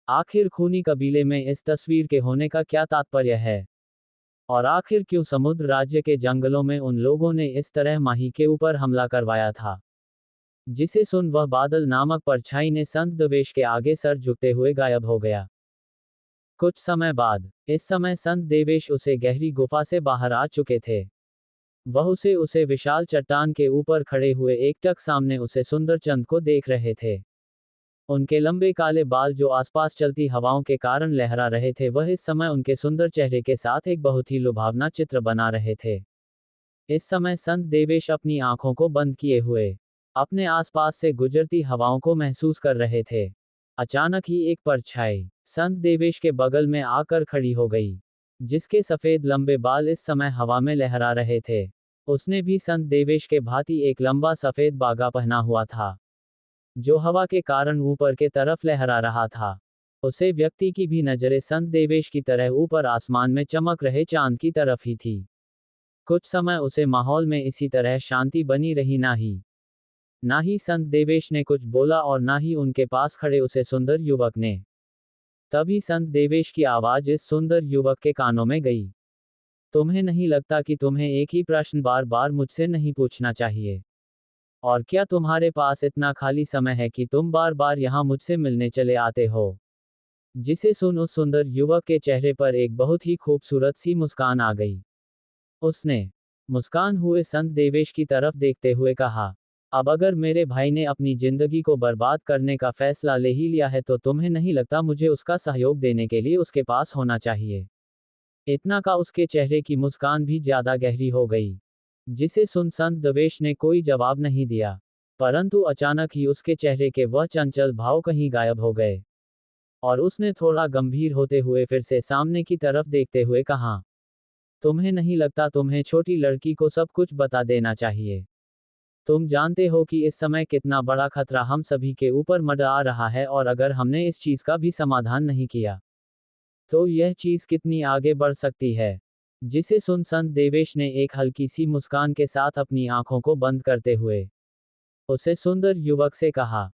आखिर खूनी कबीले में इस तस्वीर के होने का क्या तात्पर्य है, और आखिर क्यों समुद्र राज्य के जंगलों में उन लोगों ने इस तरह माही के ऊपर हमला करवाया था। जिसे सुन वह बादल नामक परछाई ने संत देवेश के आगे सर झुकते हुए गायब हो गया। कुछ समय बाद, इस समय संत देवेश उसे गहरी गुफा से बाहर आ चुके थे। वह उसे विशाल चट्टान के ऊपर खड़े हुए एकटक सामने उसे सुंदर चंद को देख रहे थे। उनके लंबे काले बाल जो आसपास चलती हवाओं के कारण लहरा रहे थे, वह इस समय उनके सुंदर चेहरे के साथ एक बहुत ही लुभावना चित्र बना रहे थे। इस समय संत देवेश अपनी आंखों को बंद किए हुए अपने आसपास से गुजरती हवाओं को महसूस कर रहे थे। अचानक ही एक परछाई संत देवेश के बगल में आकर खड़ी हो गई, जिसके सफेद लंबे बाल इस समय हवा में लहरा रहे थे। उसने भी संत देवेश के भांति एक लंबा सफेद बागा पहना हुआ था, जो हवा के कारण ऊपर के तरफ लहरा रहा था। उसे व्यक्ति की भी नजरें संत देवेश की तरह ऊपर आसमान में चमक रहे चांद की तरफ ही थी। कुछ समय उसे माहौल में इसी तरह शांति बनी रही। ना ही संत देवेश ने कुछ बोला और ना ही उनके पास खड़े उसे सुंदर युवक ने। तभी संत देवेश की आवाज इस सुंदर युवक के कानों में गई, तुम्हें नहीं लगता कि तुम्हें एक ही प्रश्न बार बार मुझसे नहीं पूछना चाहिए? और क्या तुम्हारे पास इतना खाली समय है कि तुम बार बार यहाँ मुझसे मिलने चले आते हो? जिसे सुन उस सुंदर युवक के चेहरे पर एक बहुत ही खूबसूरत सी मुस्कान आ गई। उसने मुस्कान हुए संत देवेश की तरफ देखते हुए कहा, अब अगर मेरे भाई ने अपनी जिंदगी को बर्बाद करने का फैसला ले ही लिया है तो तुम्हें नहीं लगता मुझे उसका सहयोग देने के लिए उसके पास होना चाहिए? इतना का उसके चेहरे की मुस्कान भी ज्यादा गहरी हो गई। जिसे सुन संत देवेश ने कोई जवाब नहीं दिया, परंतु अचानक ही उसके चेहरे के वह चंचल भाव कहीं गायब हो गए, और उसने थोड़ा गंभीर होते हुए फिर से सामने की तरफ देखते हुए कहा, तुम्हें नहीं लगता तुम्हें छोटी लड़की को सब कुछ बता देना चाहिए? तुम जानते हो कि इस समय कितना बड़ा खतरा हम सभी के ऊपर मंडरा रहा है, और अगर हमने इस चीज का भी समाधान नहीं किया तो यह चीज कितनी आगे बढ़ सकती है। जिसे सुन संत देवेश ने एक हल्की सी मुस्कान के साथ अपनी आंखों को बंद करते हुए उसे सुंदर युवक से कहा,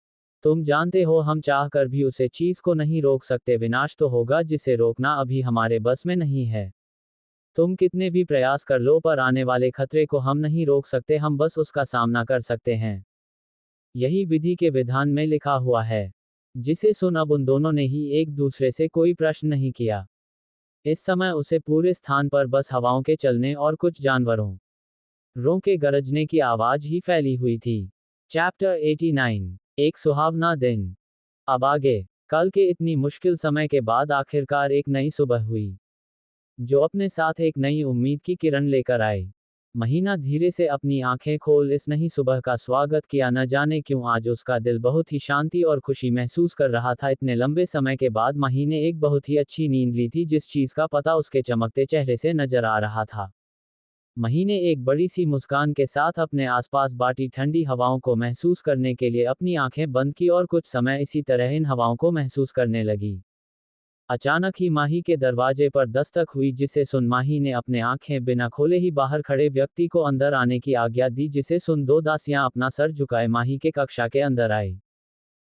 तुम जानते हो हम चाहकर भी उसे चीज को नहीं रोक सकते, विनाश तो होगा जिसे रोकना अभी हमारे बस में नहीं है। तुम कितने भी प्रयास कर लो पर आने वाले खतरे को हम नहीं रोक सकते, हम बस उसका सामना कर सकते हैं। यही विधि के विधान में लिखा हुआ है। जिसे सुन अब उन दोनों ने ही एक दूसरे से कोई प्रश्न नहीं किया। इस समय उसे पूरे स्थान पर बस हवाओं के चलने और कुछ जानवरों रों के गरजने की आवाज ही फैली हुई थी। चैप्टर 89 एक सुहावना दिन। अब आगे, कल के इतनी मुश्किल समय के बाद आखिरकार एक नई सुबह हुई, जो अपने साथ एक नई उम्मीद की किरण लेकर आई। महीना धीरे से अपनी आंखें खोल इस नई सुबह का स्वागत किया। न जाने क्यों आज उसका दिल बहुत ही शांति और खुशी महसूस कर रहा था। इतने लंबे समय के बाद महीने एक बहुत ही अच्छी नींद ली थी, जिस चीज का पता उसके चमकते चेहरे से नजर आ रहा था। महीने एक बड़ी सी मुस्कान के साथ अपने आसपास बाटी ठंडी हवाओं को महसूस करने के लिए अपनी आंखें बंद की और कुछ समय इसी तरह इन हवाओं को महसूस करने लगी। अचानक ही माही के दरवाजे पर दस्तक हुई, जिसे सुन माही ने अपने आंखें बिना खोले ही बाहर खड़े व्यक्ति को अंदर आने की आज्ञा दी। जिसे सुन दो दासियां अपना सर झुकाए माही के कक्षा के अंदर आई।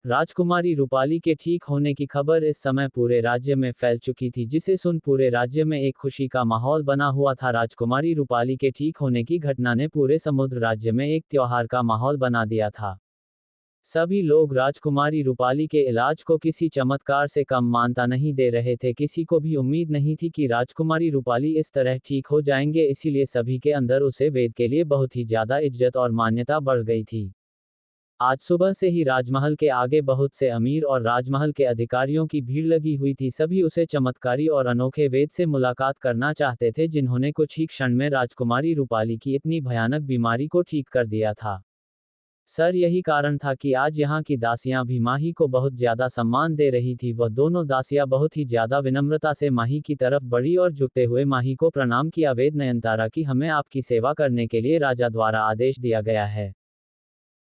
राजकुमारी रूपाली के ठीक होने की खबर इस समय पूरे राज्य में फैल चुकी थी। जिसे सुन पूरे राज्य में एक खुशी का माहौल बना हुआ था। राजकुमारी रूपाली के ठीक होने की घटना ने पूरे समुद्र राज्य में एक त्योहार का माहौल बना दिया था। सभी लोग राजकुमारी रूपाली के इलाज को किसी चमत्कार से कम मानता नहीं दे रहे थे। किसी को भी उम्मीद नहीं थी कि राजकुमारी रूपाली इस तरह ठीक हो जाएंगे, इसीलिए सभी के अंदर उसे वेद के लिए बहुत ही ज्यादा इज्जत और मान्यता बढ़ गई थी। आज सुबह से ही राजमहल के आगे बहुत से अमीर और राजमहल के अधिकारियों की भीड़ लगी हुई थी। सभी उसे चमत्कारी और अनोखे वेद से मुलाकात करना चाहते थे, जिन्होंने कुछ ही क्षण में राजकुमारी रूपाली की इतनी भयानक बीमारी को ठीक कर दिया था। सर यही कारण था कि आज यहाँ की दासियां भी माही को बहुत ज्यादा सम्मान दे रही थी। वह दोनों दासियां बहुत ही ज्यादा विनम्रता से माही की तरफ बढ़ी और झुकते हुए माही को प्रणाम किया। वेद नयनतारा की हमें आपकी सेवा करने के लिए राजा द्वारा आदेश दिया गया है।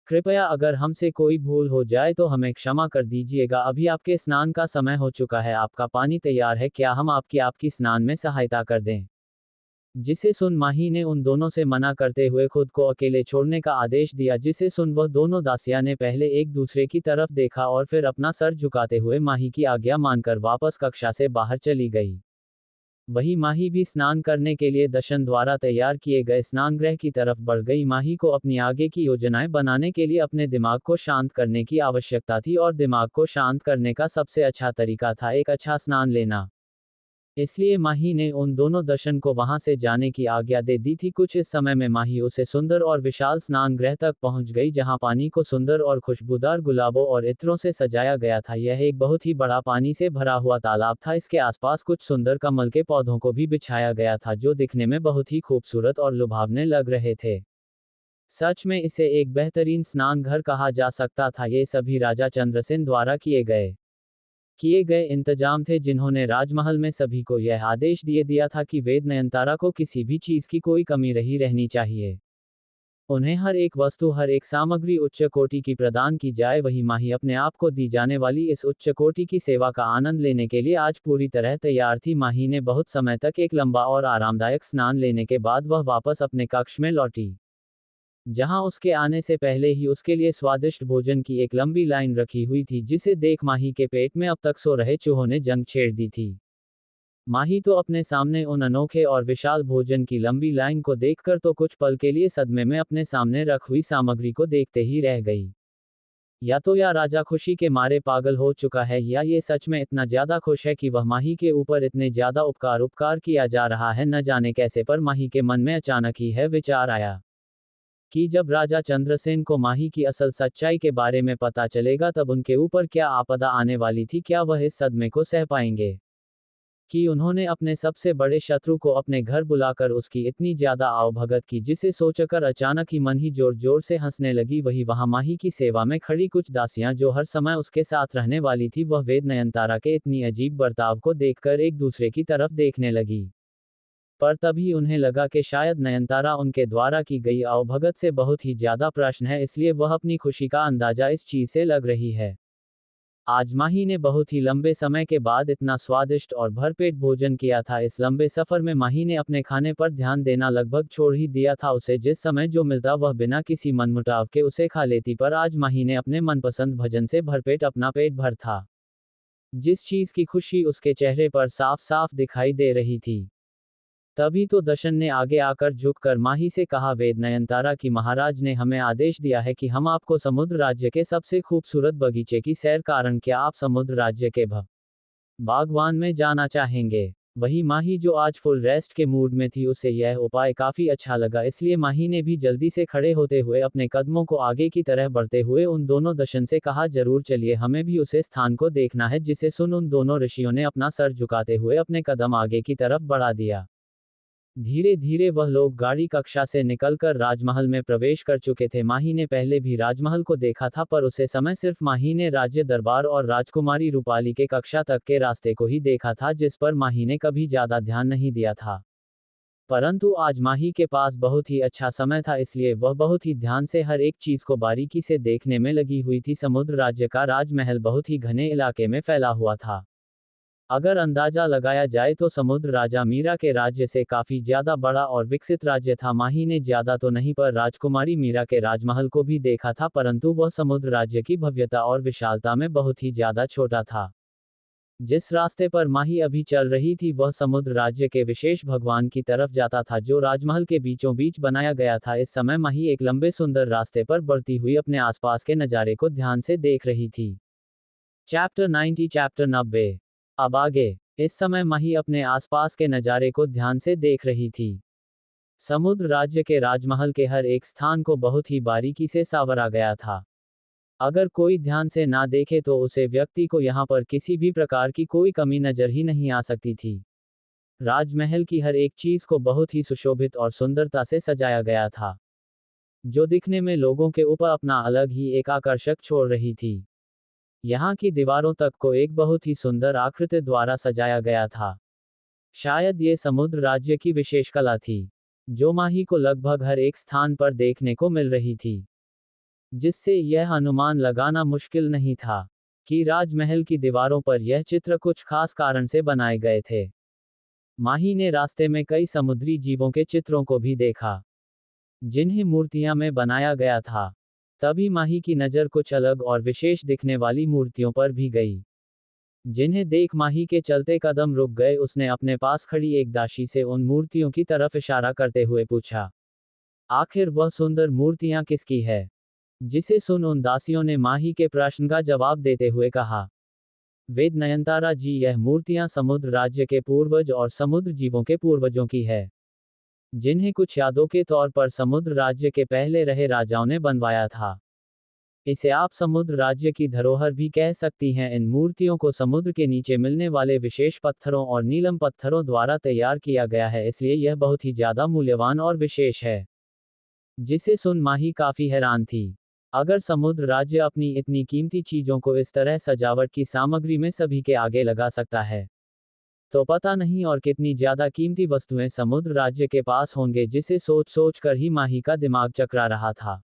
कृपया अगर हमसे कोई भूल हो जाए तो हमें क्षमा कर दीजिएगा। अभी आपके स्नान का समय हो चुका है, आपका पानी तैयार है, क्या हम आपकी स्नान में सहायता कर दें? जिसे सुन माही ने उन दोनों से मना करते हुए खुद को अकेले छोड़ने का आदेश दिया। जिसे सुन वह दोनों दासियां ने पहले एक दूसरे की तरफ देखा और फिर अपना सर झुकाते हुए माही की आज्ञा मानकर वापस कक्षा से बाहर चली गई। वही माही भी स्नान करने के लिए दशन द्वारा तैयार किए गए स्नानगृह की तरफ बढ़ गई। माही को अपनी आगे की योजनाएं बनाने के लिए अपने दिमाग को शांत करने की आवश्यकता थी और दिमाग को शांत करने का सबसे अच्छा तरीका था एक अच्छा स्नान लेना। इसलिए माही ने उन दोनों दशन को वहां से जाने की आज्ञा दे दी थी। कुछ इस समय में माही उसे सुंदर और विशाल स्नानगृह तक पहुंच गई, जहां पानी को सुंदर और खुशबूदार गुलाबों और इत्रों से सजाया गया था। यह एक बहुत ही बड़ा पानी से भरा हुआ तालाब था। इसके आसपास कुछ सुंदर कमल के पौधों को भी बिछाया गया था, जो दिखने में बहुत ही खूबसूरत और लुभावने लग रहे थे। सच में इसे एक बेहतरीन स्नान घर कहा जा सकता था। ये सभी राजा चंद्रसेन द्वारा किए गए इंतजाम थे, जिन्होंने राजमहल में सभी को यह आदेश दिया था कि वेद नयनतारा को किसी भी चीज की कोई कमी रहनी चाहिए। उन्हें हर एक वस्तु, हर एक सामग्री उच्च कोटि की प्रदान की जाए। वही माही अपने आप को दी जाने वाली इस उच्च कोटि की सेवा का आनंद लेने के लिए आज पूरी तरह तैयार थी। माही ने बहुत समय तक एक लंबा और आरामदायक स्नान लेने के बाद वह वापस अपने कक्ष में लौटी, जहां उसके आने से पहले ही उसके लिए स्वादिष्ट भोजन की एक लंबी लाइन रखी हुई थी, जिसे देख माही के पेट में अब तक सो रहे चूहों ने जंग छेड़ दी थी। माही तो अपने सामने उन अनोखे और विशाल भोजन की लंबी लाइन को देखकर तो कुछ पल के लिए सदमे में अपने सामने रख हुई सामग्री को देखते ही रह गई। या राजा खुशी के मारे पागल हो चुका है, या ये सच में इतना ज्यादा खुश है कि वह माही के ऊपर इतने ज्यादा उपकार किया जा रहा है। न जाने कैसे, पर माही के मन में अचानक ही है विचार आया कि जब राजा चंद्रसेन को माही की असल सच्चाई के बारे में पता चलेगा तब उनके ऊपर क्या आपदा आने वाली थी। क्या वह इस सदमे को सह पाएंगे कि उन्होंने अपने सबसे बड़े शत्रु को अपने घर बुलाकर उसकी इतनी ज्यादा आवभगत की, जिसे सोचकर अचानक ही मन ही जोर जोर से हंसने लगी। वही वहां माही की सेवा में खड़ी कुछ दासियां, जो हर समय उसके साथ रहने वाली थी, वह वेद नयनतारा के इतनी अजीब बर्ताव को देखकर एक दूसरे की तरफ देखने लगी। पर तभी उन्हें लगा कि शायद नयनतारा उनके द्वारा की गई अवभगत से बहुत ही ज्यादा प्रसन्न है, इसलिए वह अपनी खुशी का अंदाजा इस चीज से लग रही है। आज माही ने बहुत ही लंबे समय के बाद इतना स्वादिष्ट और भरपेट भोजन किया था। इस लंबे सफर में माही ने अपने खाने पर ध्यान देना लगभग छोड़ ही दिया था। उसे जिस समय जो मिलता वह बिना किसी मनमुटाव के उसे खा लेती, पर आज माही ने अपने मनपसंद भोजन से भरपेट अपना पेट भर था। जिस चीज की खुशी उसके चेहरे पर साफ साफ दिखाई दे रही थी। तभी तो दशन ने आगे आकर झुककर माही से कहा, वेद नयनतारा की महाराज ने हमें आदेश दिया है कि हम आपको समुद्र राज्य के सबसे खूबसूरत बगीचे की सैर कारण, क्या आप समुद्र राज्य के बागवान में जाना चाहेंगे? वही माही, जो आज फुल रेस्ट के मूड में थी, उसे यह उपाय काफी अच्छा लगा। इसलिए माही ने भी जल्दी से खड़े होते हुए अपने कदमों को आगे की तरह बढ़ते हुए उन दोनों दशन से कहा, जरूर चलिए, हमें भी उसे स्थान को देखना है। जिसे सुन उन दोनों ऋषियों ने अपना सर झुकाते हुए अपने कदम आगे की तरफ बढ़ा दिया। धीरे धीरे वह लोग गाड़ी कक्षा से निकलकर राजमहल में प्रवेश कर चुके थे। माही ने पहले भी राजमहल को देखा था, पर उसे समय सिर्फ माही ने राज्य दरबार और राजकुमारी रूपाली के कक्षा तक के रास्ते को ही देखा था, जिस पर माही ने कभी ज्यादा ध्यान नहीं दिया था। परंतु आज माही के पास बहुत ही अच्छा समय था, इसलिए वह बहुत ही ध्यान से हर एक चीज को बारीकी से देखने में लगी हुई थी। समुद्र राज्य का राजमहल बहुत ही घने इलाके में फैला हुआ था। अगर अंदाजा लगाया जाए तो समुद्र राजा मीरा के राज्य से काफी ज्यादा बड़ा और विकसित राज्य था। माही ने ज्यादा तो नहीं, पर राजकुमारी मीरा के राजमहल को भी देखा था, परंतु वह समुद्र राज्य की भव्यता और विशालता में बहुत ही ज्यादा छोटा था। जिस रास्ते पर माही अभी चल रही थी वह समुद्र राज्य के विशेष भगवान की तरफ जाता था, जो राजमहल के बीचों बीच बनाया गया था। इस समय माही एक लंबे सुंदर रास्ते पर बढ़ती हुई अपने आसपास के नज़ारे को ध्यान से देख रही थी। चैप्टर 90 अब आगे। इस समय माही अपने आसपास के नज़ारे को ध्यान से देख रही थी। समुद्र राज्य के राजमहल के हर एक स्थान को बहुत ही बारीकी से सावरा गया था। अगर कोई ध्यान से ना देखे तो उसे व्यक्ति को यहाँ पर किसी भी प्रकार की कोई कमी नजर ही नहीं आ सकती थी। राजमहल की हर एक चीज को बहुत ही सुशोभित और सुंदरता से सजाया गया था। जो दिखने में लोगों के ऊपर अपना अलग ही एक आकर्षक छोड़ रही थी। यहाँ की दीवारों तक को एक बहुत ही सुंदर आकृति द्वारा सजाया गया था। शायद ये समुद्र राज्य की विशेष कला थी, जो माही को लगभग हर एक स्थान पर देखने को मिल रही थी, जिससे यह अनुमान लगाना मुश्किल नहीं था कि राजमहल की दीवारों पर यह चित्र कुछ खास कारण से बनाए गए थे। माही ने रास्ते में कई समुद्री जीवों के चित्रों को भी देखा, जिन्हें मूर्तियां में बनाया गया था। तभी माही की नज़र कुछ अलग और विशेष दिखने वाली मूर्तियों पर भी गई, जिन्हें देख माही के चलते कदम रुक गए। उसने अपने पास खड़ी एक दासी से उन मूर्तियों की तरफ इशारा करते हुए पूछा, आखिर वह सुंदर मूर्तियां किसकी है? जिसे सुन उन दासियों ने माही के प्रश्न का जवाब देते हुए कहा, वेद नयनतारा जी, यह मूर्तियां समुद्र राज्य के पूर्वज और समुद्र जीवों के पूर्वजों की है, जिन्हें कुछ यादों के तौर पर समुद्र राज्य के पहले रहे राजाओं ने बनवाया था। इसे आप समुद्र राज्य की धरोहर भी कह सकती हैं। इन मूर्तियों को समुद्र के नीचे मिलने वाले विशेष पत्थरों और नीलम पत्थरों द्वारा तैयार किया गया है, इसलिए यह बहुत ही ज्यादा मूल्यवान और विशेष है। जिसे सुन माही काफी हैरान थी। अगर समुद्र राज्य अपनी इतनी कीमती चीजों को इस तरह सजावट की सामग्री में सभी के आगे लगा सकता है, तो पता नहीं और कितनी ज्यादा कीमती वस्तुएं समुद्र राज्य के पास होंगे। जिसे सोच सोच कर ही माही का दिमाग चकरा रहा था।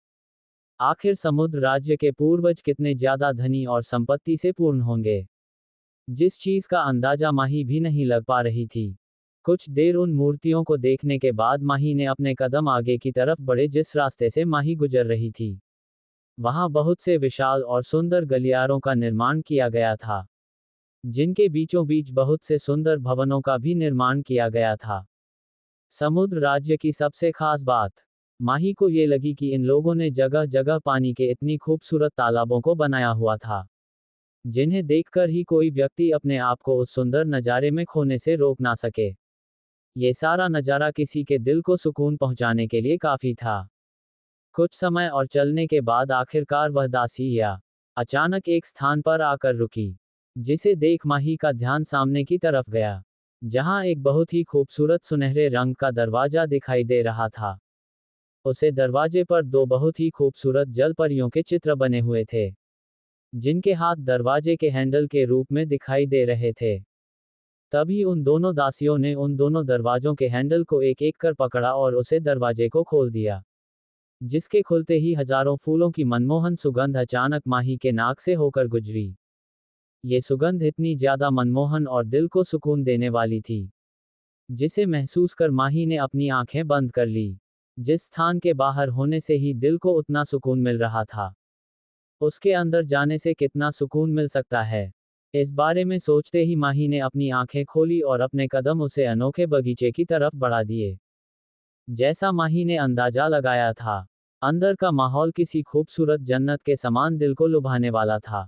आखिर समुद्र राज्य के पूर्वज कितने ज्यादा धनी और संपत्ति से पूर्ण होंगे, जिस चीज का अंदाजा माही भी नहीं लग पा रही थी। कुछ देर उन मूर्तियों को देखने के बाद माही ने अपने कदम आगे की तरफ बढ़े। जिस रास्ते से माही गुजर रही थी, वहां बहुत से विशाल और सुंदर गलियारों का निर्माण किया गया था, जिनके बीचों बीच बहुत से सुंदर भवनों का भी निर्माण किया गया था। समुद्र राज्य की सबसे खास बात माही को ये लगी कि इन लोगों ने जगह जगह पानी के इतनी खूबसूरत तालाबों को बनाया हुआ था, जिन्हें देखकर ही कोई व्यक्ति अपने आप को उस सुंदर नज़ारे में खोने से रोक ना सके। ये सारा नज़ारा किसी के दिल को सुकून पहुंचाने के लिए काफी था। कुछ समय और चलने के बाद आखिरकार वह दासी या अचानक एक स्थान पर आकर रुकी, जिसे देख माही का ध्यान सामने की तरफ गया, जहां एक बहुत ही खूबसूरत सुनहरे रंग का दरवाजा दिखाई दे रहा था। उसे दरवाजे पर दो बहुत ही खूबसूरत जल परियों के चित्र बने हुए थे, जिनके हाथ दरवाजे के हैंडल के रूप में दिखाई दे रहे थे। तभी उन दोनों दासियों ने उन दोनों दरवाजों के हैंडल को एक एक कर पकड़ा और उसे दरवाजे को खोल दिया, जिसके खुलते ही हजारों फूलों की मनमोहन सुगंध अचानक माही के नाक से होकर गुजरी। ये सुगंध इतनी ज्यादा मनमोहन और दिल को सुकून देने वाली थी, जिसे महसूस कर माही ने अपनी आंखें बंद कर ली। जिस स्थान के बाहर होने से ही दिल को उतना सुकून मिल रहा था, उसके अंदर जाने से कितना सुकून मिल सकता है, इस बारे में सोचते ही माही ने अपनी आंखें खोली और अपने कदम उसे अनोखे बगीचे की तरफ बढ़ा दिए। जैसा माही ने अंदाजा लगाया था, अंदर का माहौल किसी खूबसूरत जन्नत के समान दिल को लुभाने वाला था।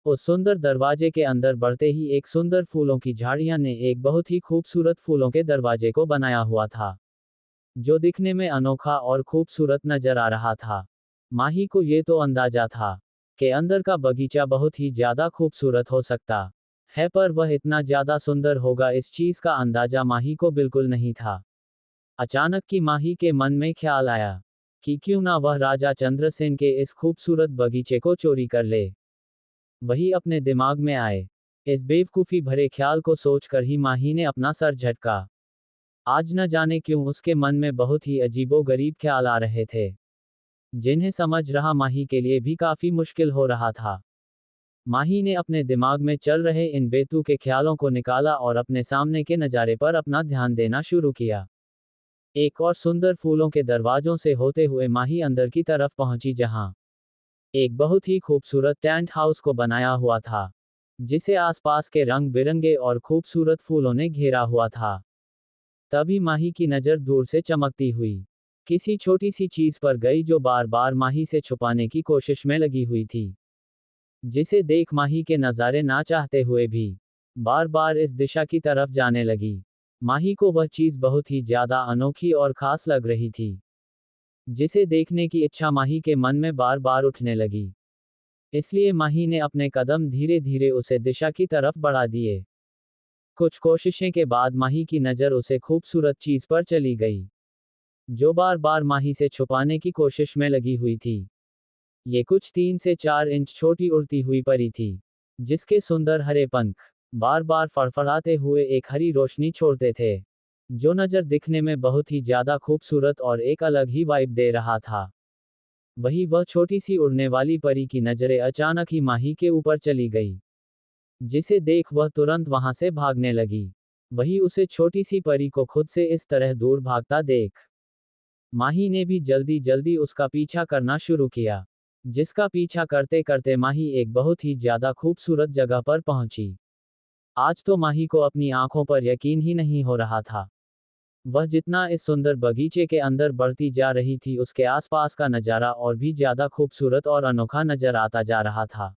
उस सुंदर दरवाजे के अंदर बढ़ते ही एक सुंदर फूलों की झाड़ियां ने एक बहुत ही खूबसूरत फूलों के दरवाजे को बनाया हुआ था, जो दिखने में अनोखा और खूबसूरत नजर आ रहा था। माही को ये तो अंदाजा था कि अंदर का बगीचा बहुत ही ज्यादा खूबसूरत हो सकता है, पर वह इतना ज्यादा सुंदर होगा, इस चीज का अंदाजा माही को बिल्कुल नहीं था। अचानक की माही के मन में ख्याल आया कि क्यों ना वह राजा चंद्रसेन के इस खूबसूरत बगीचे को चोरी कर ले। वही अपने दिमाग में आए। इस बेवकूफ़ी भरे ख्याल को सोचकर ही माही ने अपना सर झटका। आज न जाने क्यों उसके मन में बहुत ही अजीबोगरीब ख्याल आ रहे थे, जिन्हें समझ रहा माही के लिए भी काफी मुश्किल हो रहा था। माही ने अपने दिमाग में चल रहे इन बेतुके ख्यालों को निकाला और अपने सामने के नज़ारे पर अपना ध्यान देना शुरू किया। एक और सुंदर फूलों के दरवाजों से होते हुए माही अंदर की तरफ पहुंची, जहां एक बहुत ही खूबसूरत टेंट हाउस को बनाया हुआ था, जिसे आसपास के रंग बिरंगे और खूबसूरत फूलों ने घेरा हुआ था। तभी माही की नज़र दूर से चमकती हुई किसी छोटी सी चीज पर गई, जो बार बार माही से छुपाने की कोशिश में लगी हुई थी, जिसे देख माही के नज़ारे ना चाहते हुए भी बार बार इस दिशा की तरफ जाने लगी। माही को वह चीज बहुत ही ज्यादा अनोखी और खास लग रही थी, जिसे देखने की इच्छा माही के मन में बार बार उठने लगी। इसलिए माही ने अपने कदम धीरे धीरे उसे दिशा की तरफ बढ़ा दिए। कुछ कोशिशें के बाद माही की नज़र उसे खूबसूरत चीज पर चली गई। जो बार बार माही से छुपाने की कोशिश में लगी हुई थी। ये कुछ 3 से 4 इंच छोटी उड़ती हुई परी थी, जिसके सुंदर हरे पंख बार बार फड़फड़ाते हुए एक हरी रोशनी छोड़ते थे, जो नजर दिखने में बहुत ही ज्यादा खूबसूरत और एक अलग ही वाइब दे रहा था। वही वह छोटी सी उड़ने वाली परी की नजरें अचानक ही माही के ऊपर चली गई, जिसे देख वह तुरंत वहां से भागने लगी। वही उसे छोटी सी परी को खुद से इस तरह दूर भागता देख माही ने भी जल्दी जल्दी उसका पीछा करना शुरू किया, जिसका पीछा करते करते माही एक बहुत ही ज्यादा खूबसूरत जगह पर पहुंची। आज तो माही को अपनी आंखों पर यकीन ही नहीं हो रहा था। वह जितना इस सुंदर बगीचे के अंदर बढ़ती जा रही थी, उसके आसपास का नज़ारा और भी ज्यादा खूबसूरत और अनोखा नजर आता जा रहा था,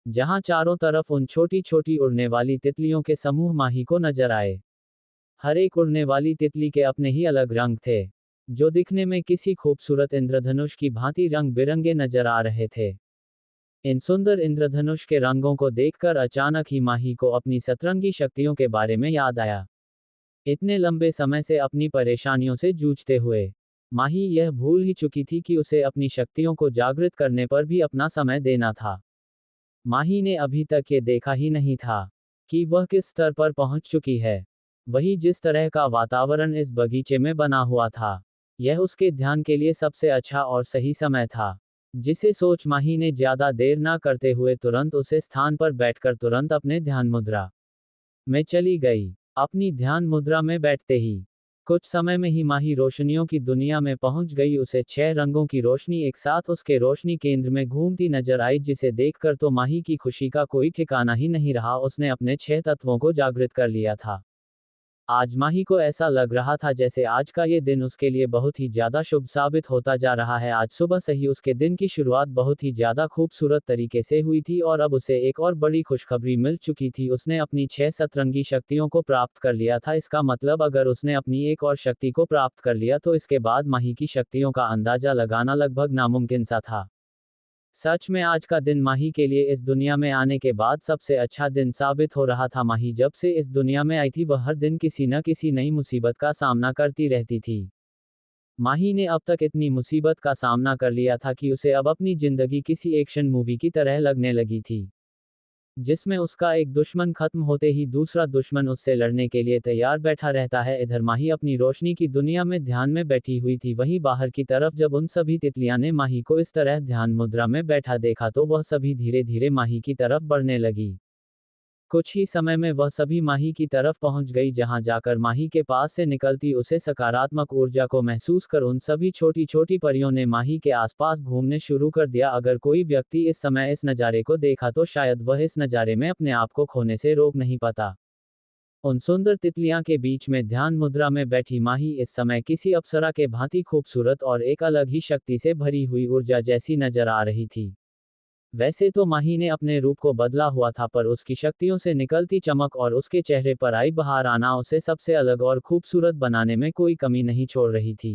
जहां चारों तरफ उन छोटी छोटी उड़ने वाली तितलियों के समूह माही को नजर आए। हर एक उड़ने वाली तितली के अपने ही अलग रंग थे, जो दिखने में किसी खूबसूरत इंद्रधनुष की भांति रंग बिरंगे नजर आ रहे थे। इन सुंदर इंद्रधनुष के रंगों को देखकर अचानक ही माही को अपनी सतरंगी शक्तियों के बारे में याद आया। इतने लंबे समय से अपनी परेशानियों से जूझते हुए माही यह भूल ही चुकी थी कि उसे अपनी शक्तियों को जागृत करने पर भी अपना समय देना था। माही ने अभी तक ये देखा ही नहीं था कि वह किस स्तर पर पहुंच चुकी है। वही जिस तरह का वातावरण इस बगीचे में बना हुआ था, यह उसके ध्यान के लिए सबसे अच्छा और सही समय था, जिसे सोच माही ने ज्यादा देर ना करते हुए तुरंत उसे स्थान पर बैठकर तुरंत अपने ध्यान मुद्रा में चली गई। अपनी ध्यान मुद्रा में बैठते ही कुछ समय में ही माही रोशनियों की दुनिया में पहुंच गई। उसे 6 रंगों की रोशनी एक साथ उसके रोशनी केंद्र में घूमती नजर आई, जिसे देखकर तो माही की खुशी का कोई ठिकाना ही नहीं रहा। उसने अपने 6 तत्वों को जागृत कर लिया था। आज माही को ऐसा लग रहा था जैसे आज का ये दिन उसके लिए बहुत ही ज्यादा शुभ साबित होता जा रहा है। आज सुबह से ही उसके दिन की शुरुआत बहुत ही ज्यादा खूबसूरत तरीके से हुई थी और अब उसे एक और बड़ी खुशखबरी मिल चुकी थी। उसने अपनी 6 सतरंगी शक्तियों को प्राप्त कर लिया था। इसका मतलब अगर उसने अपनी एक और शक्ति को प्राप्त कर लिया तो इसके बाद माही की शक्तियों का अंदाजा लगाना लगभग नामुमकिन सा था। सच में आज का दिन माही के लिए इस दुनिया में आने के बाद सबसे अच्छा दिन साबित हो रहा था। माही जब से इस दुनिया में आई थी, वह हर दिन किसी न किसी नई मुसीबत का सामना करती रहती थी। माही ने अब तक इतनी मुसीबत का सामना कर लिया था कि उसे अब अपनी जिंदगी किसी एक्शन मूवी की तरह लगने लगी थी, जिसमें उसका एक दुश्मन खत्म होते ही दूसरा दुश्मन उससे लड़ने के लिए तैयार बैठा रहता है। इधर माही अपनी रोशनी की दुनिया में ध्यान में बैठी हुई थी। वहीं बाहर की तरफ जब उन सभी तितलियां ने माही को इस तरह ध्यान मुद्रा में बैठा देखा तो वह सभी धीरे धीरे माही की तरफ बढ़ने लगी। कुछ ही समय में वह सभी माही की तरफ पहुंच गई, जहां जाकर माही के पास से निकलती उसे सकारात्मक ऊर्जा को महसूस कर उन सभी छोटी छोटी परियों ने माही के आसपास घूमने शुरू कर दिया। अगर कोई व्यक्ति इस समय इस नज़ारे को देखा तो शायद वह इस नज़ारे में अपने आप को खोने से रोक नहीं पाता। उन सुंदर तितलियां के बीच में ध्यान मुद्रा में बैठी माही इस समय किसी अप्सरा के भांति खूबसूरत और एक अलग ही शक्ति से भरी हुई ऊर्जा जैसी नजर आ रही थी। वैसे तो माही ने अपने रूप को बदला हुआ था, पर उसकी शक्तियों से निकलती चमक और उसके चेहरे पर आई बहार आना उसे सबसे अलग और खूबसूरत बनाने में कोई कमी नहीं छोड़ रही थी।